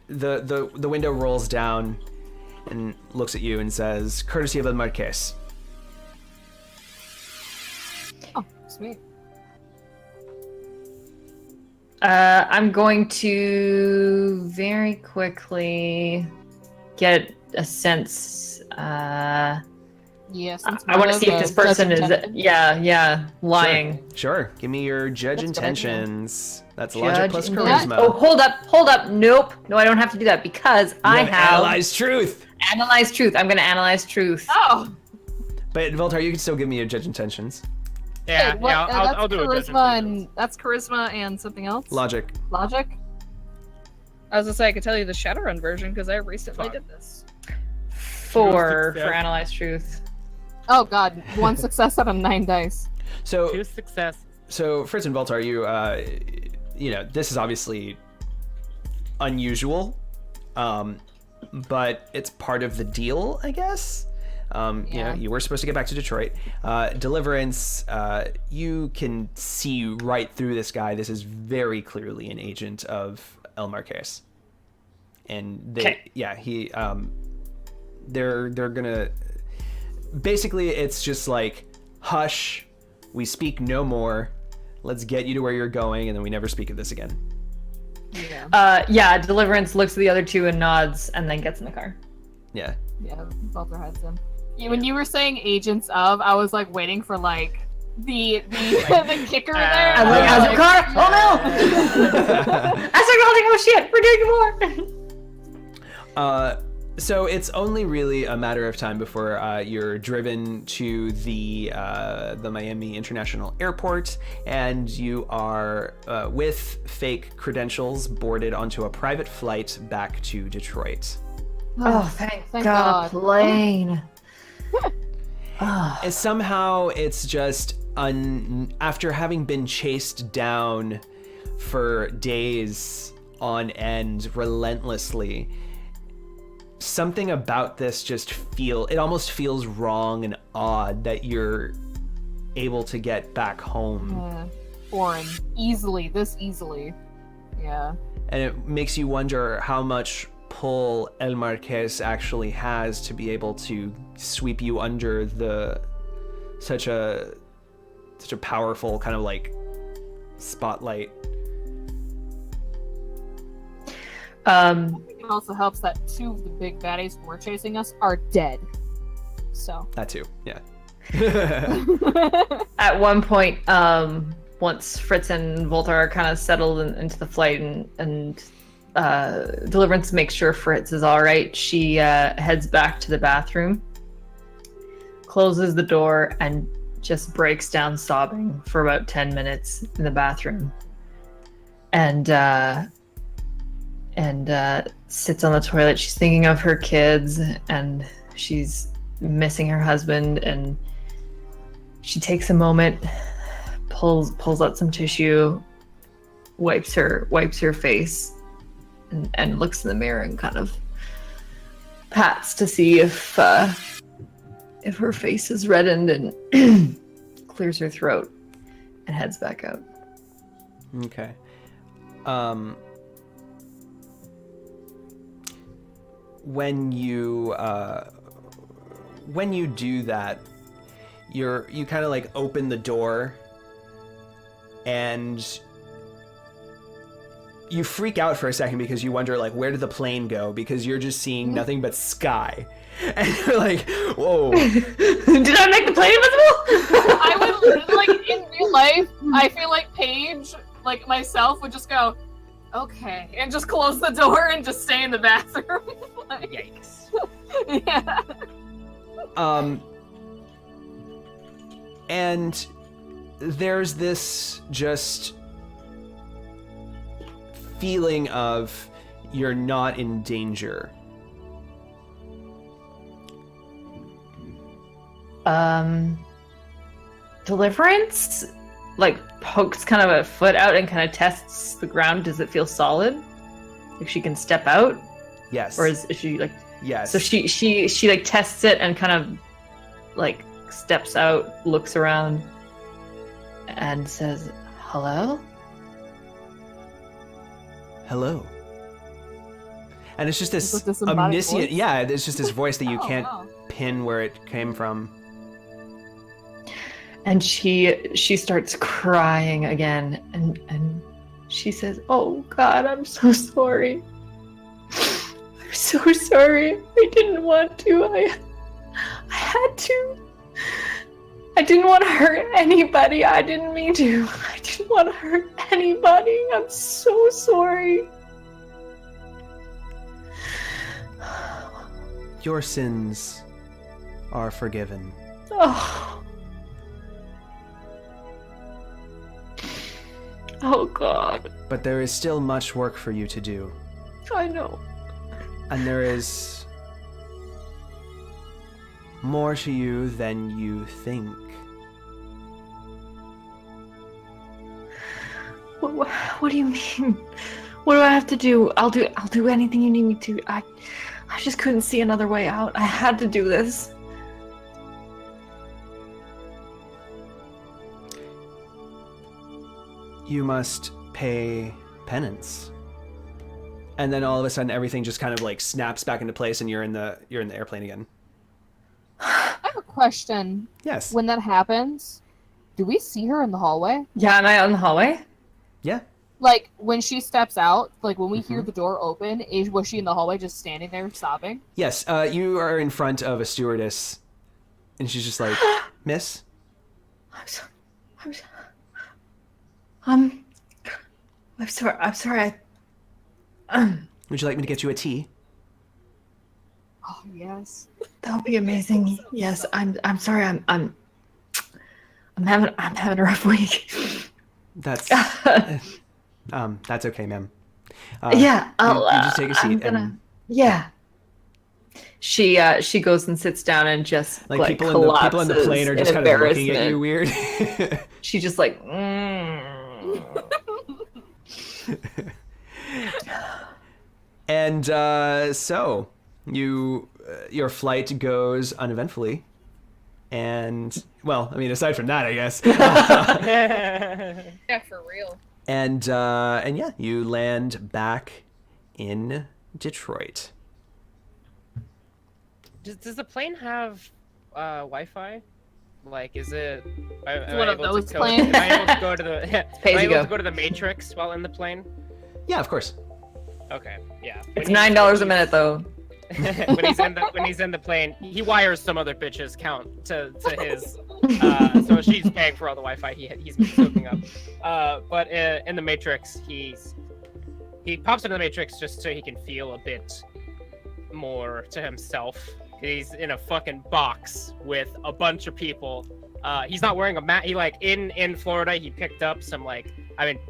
the window rolls down and looks at you and says, "Courtesy of El Marqués." Oh, sweet. I'm going to very quickly get a sense. Yes. I want to see if this person is, lying. Sure. Give me your judge That's what I do. intentions. That's logic plus intent- charisma. Oh, hold up. Nope. No, I don't have to do that because I have analyze truth. analyzed truth. I'm going to analyze truth. Oh, But Voltaire, you can still give me your judge intentions. Yeah, wait, what? yeah, That's I'll do a judgment. charisma and that's charisma and something else. Logic. Logic. I was gonna say I could tell you the Shadowrun version because I recently Fuck. did this. 4 success. for analyze truth. Oh god, 1 success out of 9 dice. So 2 success. So Fritz and Voltaire, this is obviously unusual, but it's part of the deal, I guess. You were supposed to get back to Detroit. Deliverance, you can see right through this guy. This is very clearly an agent of El Marqués. And they're gonna, basically it's just like, hush, we speak no more. Let's get you to where you're going, and then we never speak of this again. Deliverance looks at the other two and nods and then gets in the car. Yeah. Yeah, Walter heads in. Yeah, when you were saying agents of, I was like waiting for like the kicker there. I'm like, how's your car? Oh no! Aztlan, oh shit, we're doing more. So it's only really a matter of time before you're driven to the Miami International Airport, and you are with fake credentials boarded onto a private flight back to Detroit. Oh, thank God, God. plane. And somehow it's just after having been chased down for days on end relentlessly, something about this just it almost feels wrong and odd that you're able to get back home. Foreign. This easily. Yeah. And it makes you wonder how much pull El Marquez actually has to be able to sweep you under such a powerful kind of like spotlight. It also helps that two of the big baddies who were chasing us are dead. So. That too, yeah. At one point, once Fritz and Volta are kind of settled into the flight and Deliverance makes sure Fritz is all right, she heads back to the bathroom, closes the door, and just breaks down sobbing for about 10 minutes in the bathroom. And sits on the toilet. She's thinking of her kids, and she's missing her husband, and she takes a moment, pulls out some tissue, wipes her face, and looks in the mirror and kind of pats to see if her face is reddened, and clears her throat and heads back out. Okay. When you do that, you kind of like open the door, and you freak out for a second because you wonder like, where did the plane go? Because you're just seeing nothing but sky, and you're like, whoa. Did I make the plane invisible? I would like in real life, I feel like Paige, like myself, would just go, okay, and just close the door and just stay in the bathroom. Like, Yikes. yeah. And there's this just feeling of you're not in danger. Deliverance like pokes kind of a foot out and kind of tests the ground. Does it feel solid? Like she can step out? Yes. Or is she like... Yes. So she like tests it and kind of like steps out, looks around, and says, "Hello?" Hello. And it's just this Is this disembodied omniscient... voice? Yeah, it's just this voice that you Oh, can't wow. pin where it came from. And she starts crying again, and she says, "Oh God, I'm so sorry. I'm so sorry. I didn't want to. I had to. I didn't want to hurt anybody. I didn't mean to. I didn't want to hurt anybody. I'm so sorry." Your sins are forgiven. Oh. Oh God. But there is still much work for you to do. I know. And there is more to you than you think. What do you mean? What do I have to do? I'll do anything you need me to. I just couldn't see another way out. I had to do this. You must pay penance. And then all of a sudden everything just kind of like snaps back into place and you're in the airplane again. I have a question. Yes. When that happens, do we see her in the hallway? Yeah, am I out in the hallway? Yeah. Like, when she steps out, like, when we Mm-hmm. hear the door open, was she in the hallway just standing there sobbing? Yes. You are in front of a stewardess and she's just like, "Miss, I'm sorry. I'm sorry. Would you like me to get you a tea? Oh yes. That would be amazing. Yes, I'm sorry. I'm having a rough week. That's that's okay, ma'am. Yeah, you just take a seat. Yeah. She goes and sits down and just like people in the plane are just kind of looking at you weird. She just like. And so your flight goes uneventfully, and well, I mean, aside from that, I guess. Yeah, for real. And yeah, you land back in Detroit. Does the plane have Wi-Fi? Like, is it? Am One I of able those to go, planes. Am I able to go to the? Pay Am as I you able go. to go to the Matrix while in the plane? Yeah, of course. Okay, yeah. It's $9 a minute though. when he's in the plane, he wires some other bitch's count to his. So she's paying for all the Wi-Fi he's hooking up. But in the Matrix, he pops into the Matrix just so he can feel a bit more to himself. He's in a fucking box with a bunch of people. He's not wearing a mask. He in Florida, he picked up some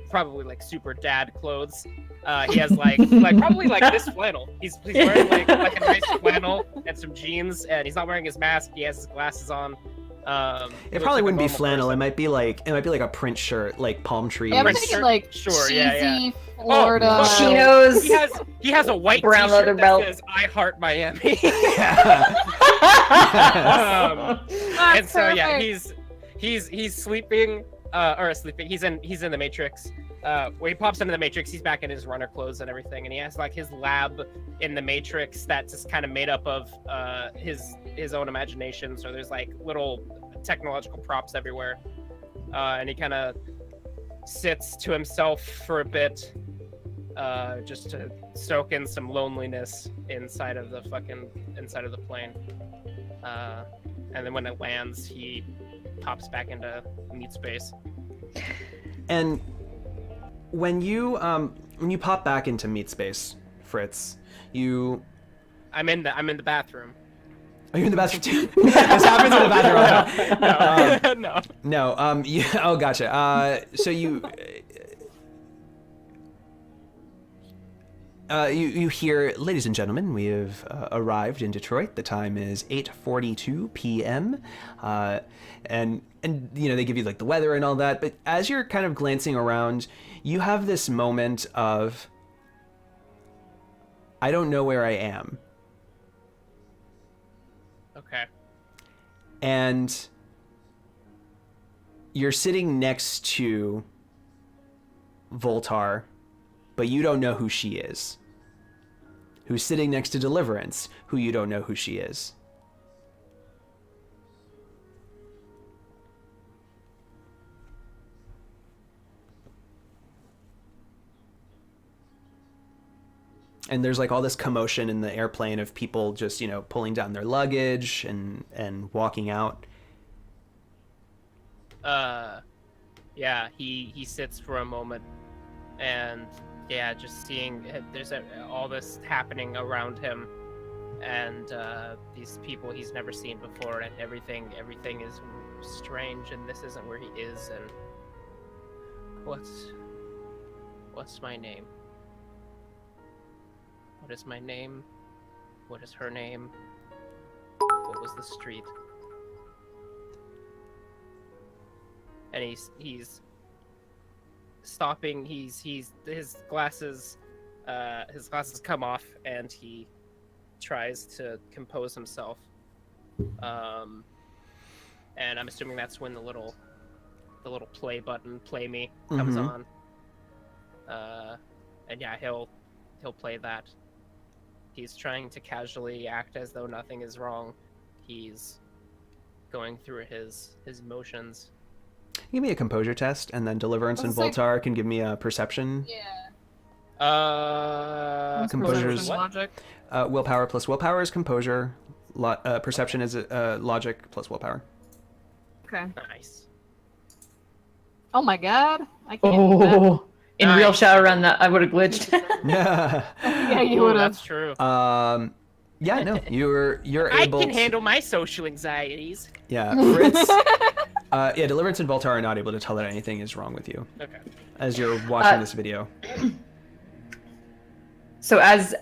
probably super dad clothes. He has probably this flannel. He's wearing like a nice flannel and some jeans, and he's not wearing his mask. He has his glasses on. It probably wouldn't be flannel. Person. It might be like a print shirt, like palm tree. Yeah, I'm thinking sure, cheesy Florida. Chinos. He has a white brown t-shirt leather that belt. says "I heart Miami." That's And so yeah, perfect. he's sleeping or sleeping. He's in the Matrix. When he pops into the Matrix, he's back in his runner clothes and everything, and he has his lab in the Matrix that's just kind of made up of his own imagination. So there's little technological props everywhere, and he kind of sits to himself for a bit, just to soak in some loneliness inside of the plane. And then when it lands, he pops back into meat space. And when you pop back into meat space, Fritz, I'm in the bathroom. Are you in the bathroom too? This happens in the bathroom. No. No. Oh, gotcha. So you hear, ladies and gentlemen, we have arrived in Detroit. The time is 8:42 p.m. And they give you the weather and all that. But as you're kind of glancing around, you have this moment of, I don't know where I am. Okay. And you're sitting next to Voltar, but you don't know who she is. Who's sitting next to Deliverance, who you don't know who she is. And there's all this commotion in the airplane of people just, pulling down their luggage and walking out. Yeah, he sits for a moment, and yeah, just seeing there's all this happening around him, and these people he's never seen before, and everything is strange, and this isn't where he is, and what's my name? What is my name? What is her name? What was the street? And he's stopping. His glasses come off, and he tries to compose himself. And I'm assuming that's when the little play button, play me, comes on. And yeah, he'll play that. He's trying to casually act as though nothing is wrong. He's going through his motions. Give me a composure test, and then Deliverance and Voltar can give me a perception. Yeah. Composure is Logic. willpower plus willpower is composure. Perception is logic plus willpower. Okay. Nice. Oh my god. I can't do that. Oh, in real Nice. Shadowrun, that I would have glitched. Yeah, you Ooh, would have. that's true. Yeah, no, you're I able can to handle my social anxieties. Yeah, Fritz. Yeah, Deliverance and Voltar are not able to tell that anything is wrong with you Okay. as you're watching this video. So as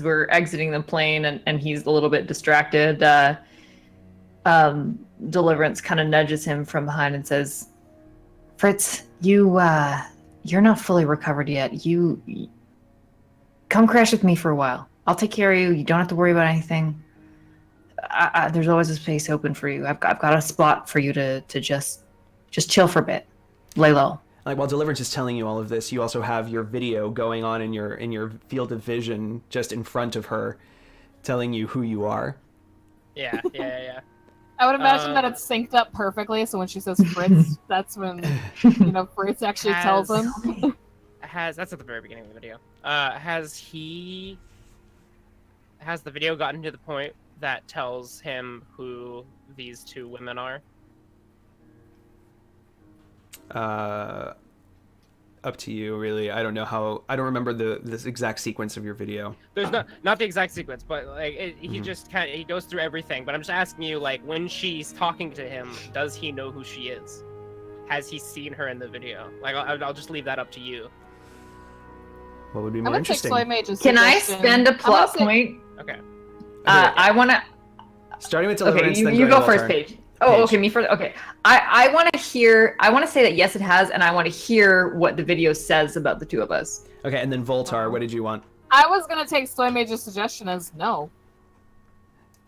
we're exiting the plane and he's a little bit distracted, Deliverance kind of nudges him from behind and says, "Fritz, you're not fully recovered yet. You come crash with me for a while. I'll take care of you. You don't have to worry about anything. There's always a space open for you. I've got a spot for you to just chill for a bit, lay low." Like while Deliverance is telling you all of this, you also have your video going on in your field of vision just in front of her, telling you who you are. Yeah. I would imagine that it's synced up perfectly, so when she says Fritz, that's when Fritz actually tells him. That's at the very beginning of the video. Has the video gotten to the point that tells him who these two women are? Up to you, really. I don't know how. I don't remember this exact sequence of your video. There's not the exact sequence, but like he just he goes through everything. But I'm just asking you, like, when she's talking to him, does he know who she is? Has he seen her in the video? Like, I'll just leave that up to you. What would be I'm more gonna take interesting? Soy Mage's Can I suggestion. spend a plot I'm gonna point? Okay. I want to. Starting with Okay, Deliverance, then you going go to first, Voltar. Paige. Oh, okay, me first. Okay, I want to hear. I want to say that yes, it has, and I want to hear what the video says about the two of us. Okay, and then Voltar, what did you want? I was gonna take Soy Mage's suggestion as no.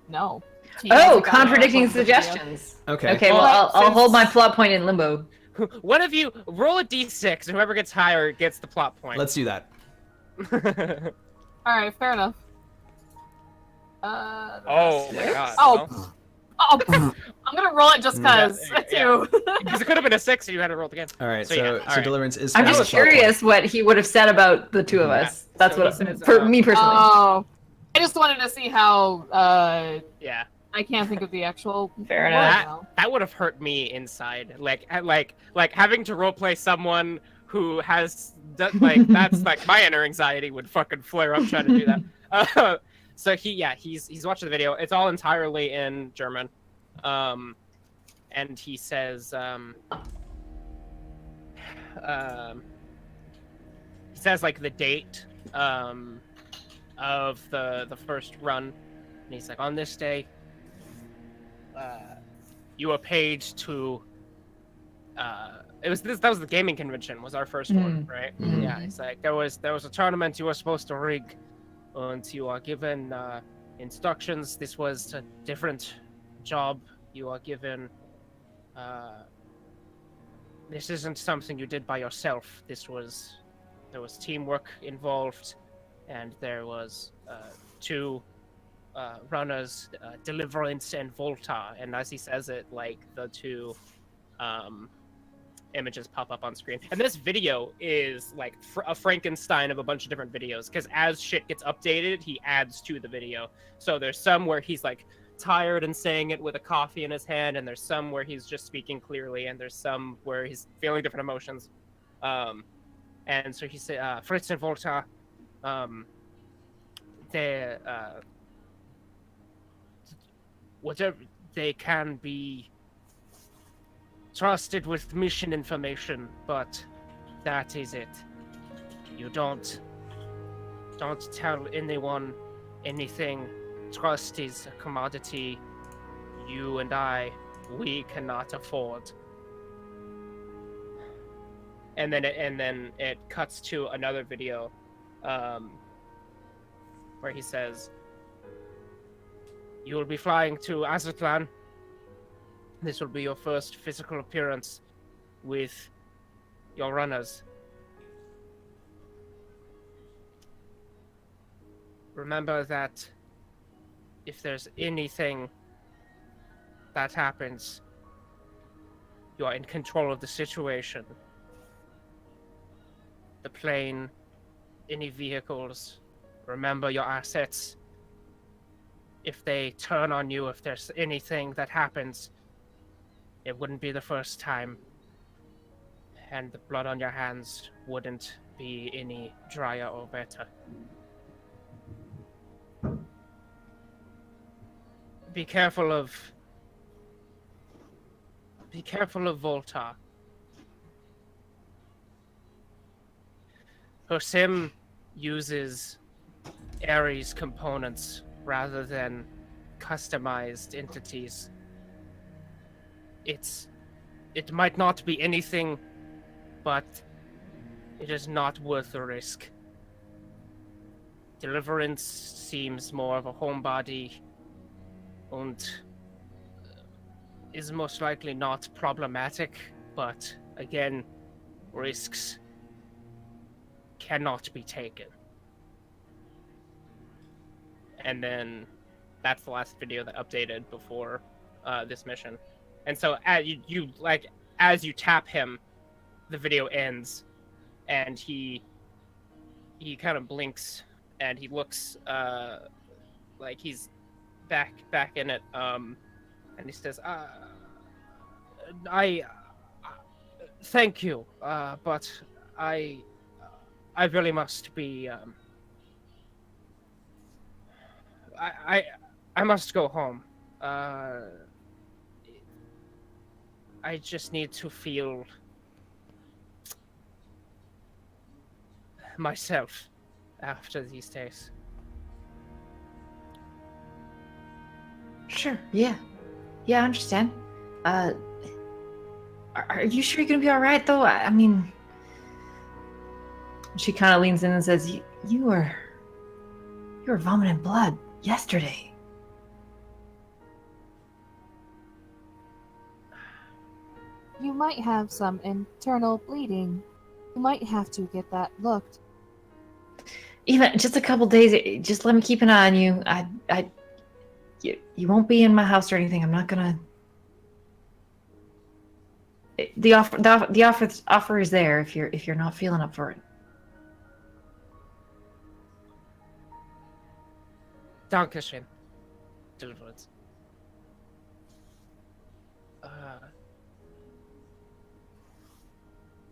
No. She Oh, hasn't gotten contradicting a video. suggestions. Okay. Okay, well, Well, I'll hold my since- plot point in limbo. One of you roll a d6, and whoever gets higher gets the plot point. Let's do that. All right, fair enough. Oh my god. Oh. well. Oh, I'm gonna roll it just cause. Yeah, too. Because it could have been a 6 and you had to roll it again. All right, So, so, yeah, so all right. Deliverance is. I'm spending just a plot point. curious what he would have said about the two of us. That's So what he says, for me personally. Oh, I just wanted to see how. Yeah. I can't think of the actual. Fair word enough. now. That would have hurt me inside. Like having to roleplay someone who has like that's like my inner anxiety would fucking flare up trying to do that. So he's watching the video. It's all entirely in German, and he says like the date of the first run, and he's like, on this day. You were paid to. That was the gaming convention. Was our first one, right? Mhm. Yeah, it's like there was a tournament you were supposed to rig, and you are given instructions. This was a different job. You are given. This isn't something you did by yourself. There was teamwork involved, and there was two. Runners, Deliverance and Volta, and as he says it, like the two images pop up on screen. And this video is like a Frankenstein of a bunch of different videos, because as shit gets updated, he adds to the video. So there's some where he's like tired and saying it with a coffee in his hand, and there's some where he's just speaking clearly, and there's some where he's feeling different emotions. And so he said, Fritz and Volta, they whatever they can be trusted with mission information, but that is it. You don't tell anyone anything. Trust is a commodity you and we cannot afford. And then it cuts to another video where he says, you will be flying to Aztlan. This will be your first physical appearance with your runners. Remember that if there's anything that happens, you are in control of the situation. The plane, any vehicles, remember your assets. If they turn on you, if there's anything that happens, it wouldn't be the first time. and the blood on your hands wouldn't be any drier or better. Be careful of Volta. Her sim uses Ares components rather than customized entities. It might not be anything, but it is not worth the risk. Deliverance seems more of a homebody and is most likely not problematic, but again, risks cannot be taken. And then that's the last video that updated before this mission. And so as you tap him, the video ends, and he kind of blinks and he looks like he's back in it, and he says, I thank you, but I really must be I must go home. I just need to feel myself after these days. Sure. Yeah. Yeah, I understand. Are you sure you're gonna be all right, though? I mean, she kind of leans in and says, "You were vomiting blood yesterday." You might have some internal bleeding. You might have to get that looked. Even just a couple days. Just let me keep an eye on you. You won't be in my house or anything. I'm not gonna. The offer is there if you're not feeling up for it. Dankeschön. Deliverance.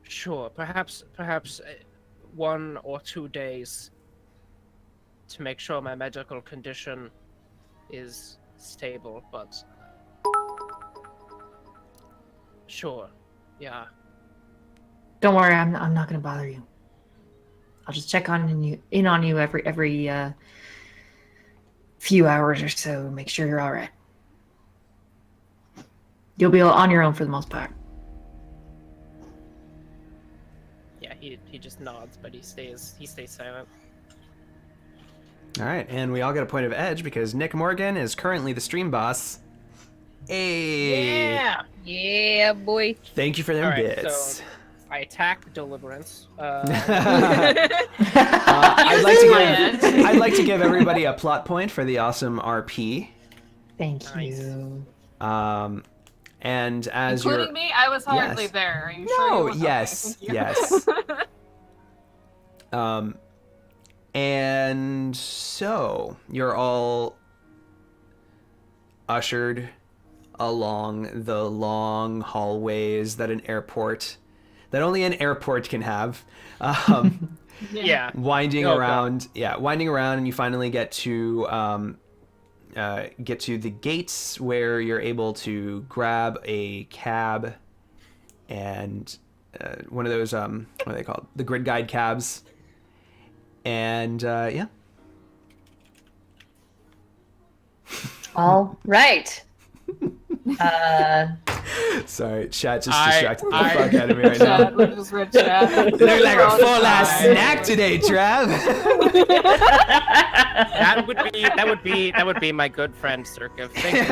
Sure. Perhaps 1 or 2 days to make sure my medical condition is stable, but sure. Yeah. Don't worry, I'm not gonna bother you. I'll just check on you every few hours or so, make sure you're all right. You'll be on your own for the most part. Yeah, he just nods, but he stays silent. All right, and we all get a point of edge because Nick Morgan is currently the stream boss. Hey. Yeah, boy. Thank you for them All right, bits. so I attack Deliverance. I'd like to give everybody a plot point for the awesome RP. Thank Nice. you. And as Including me, I was hardly Yes. there. Are you No, sure? You yes, okay, yes. And so you're all ushered along the long hallways that only an airport can have. Yeah. Winding Oh, around, and you finally get to the gates where you're able to grab a cab and one of those what are they called? The grid guide cabs. And yeah. All right. Sorry, chat just distracted the I- fuck out of me right Chat, now. we just read chat. You look like a full ass snack today, Trav. That would be my good friend Circa. Thank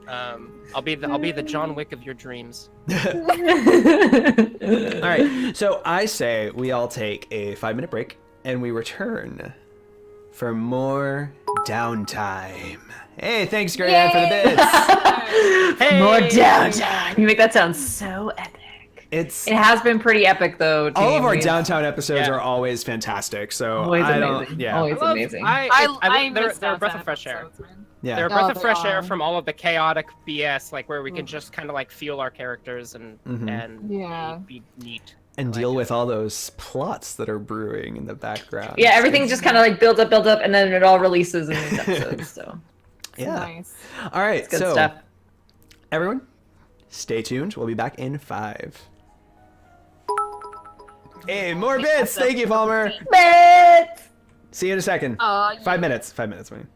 you. I'll be the John Wick of your dreams. All right, so I say we all take a 5-minute break and we return for more downtime. Hey, thanks, Great Ann, for the bits. Hey! More downtime. You make that sound so epic. It has been pretty epic, though. All of team. our We've- downtown episodes Yeah. are always fantastic. So Always I amazing. don't. Yeah. Always amazing. They're miss a breath of downtown fresh air. episodes, man. Yeah. They're a Yeah, breath of they fresh air are. from all of the chaotic BS, like where we can just kind of like feel our characters and Yeah. be neat. And I like deal it. with all those plots that are brewing in the background. Yeah, everything just kind of like builds up, and then it all releases in these episodes. So Yeah. Nice. All right, good so stuff. everyone, stay tuned. We'll be back in 5. Hey, more bits. Thank you, Palmer. But See you in a second. 5 minutes. 5 minutes, man.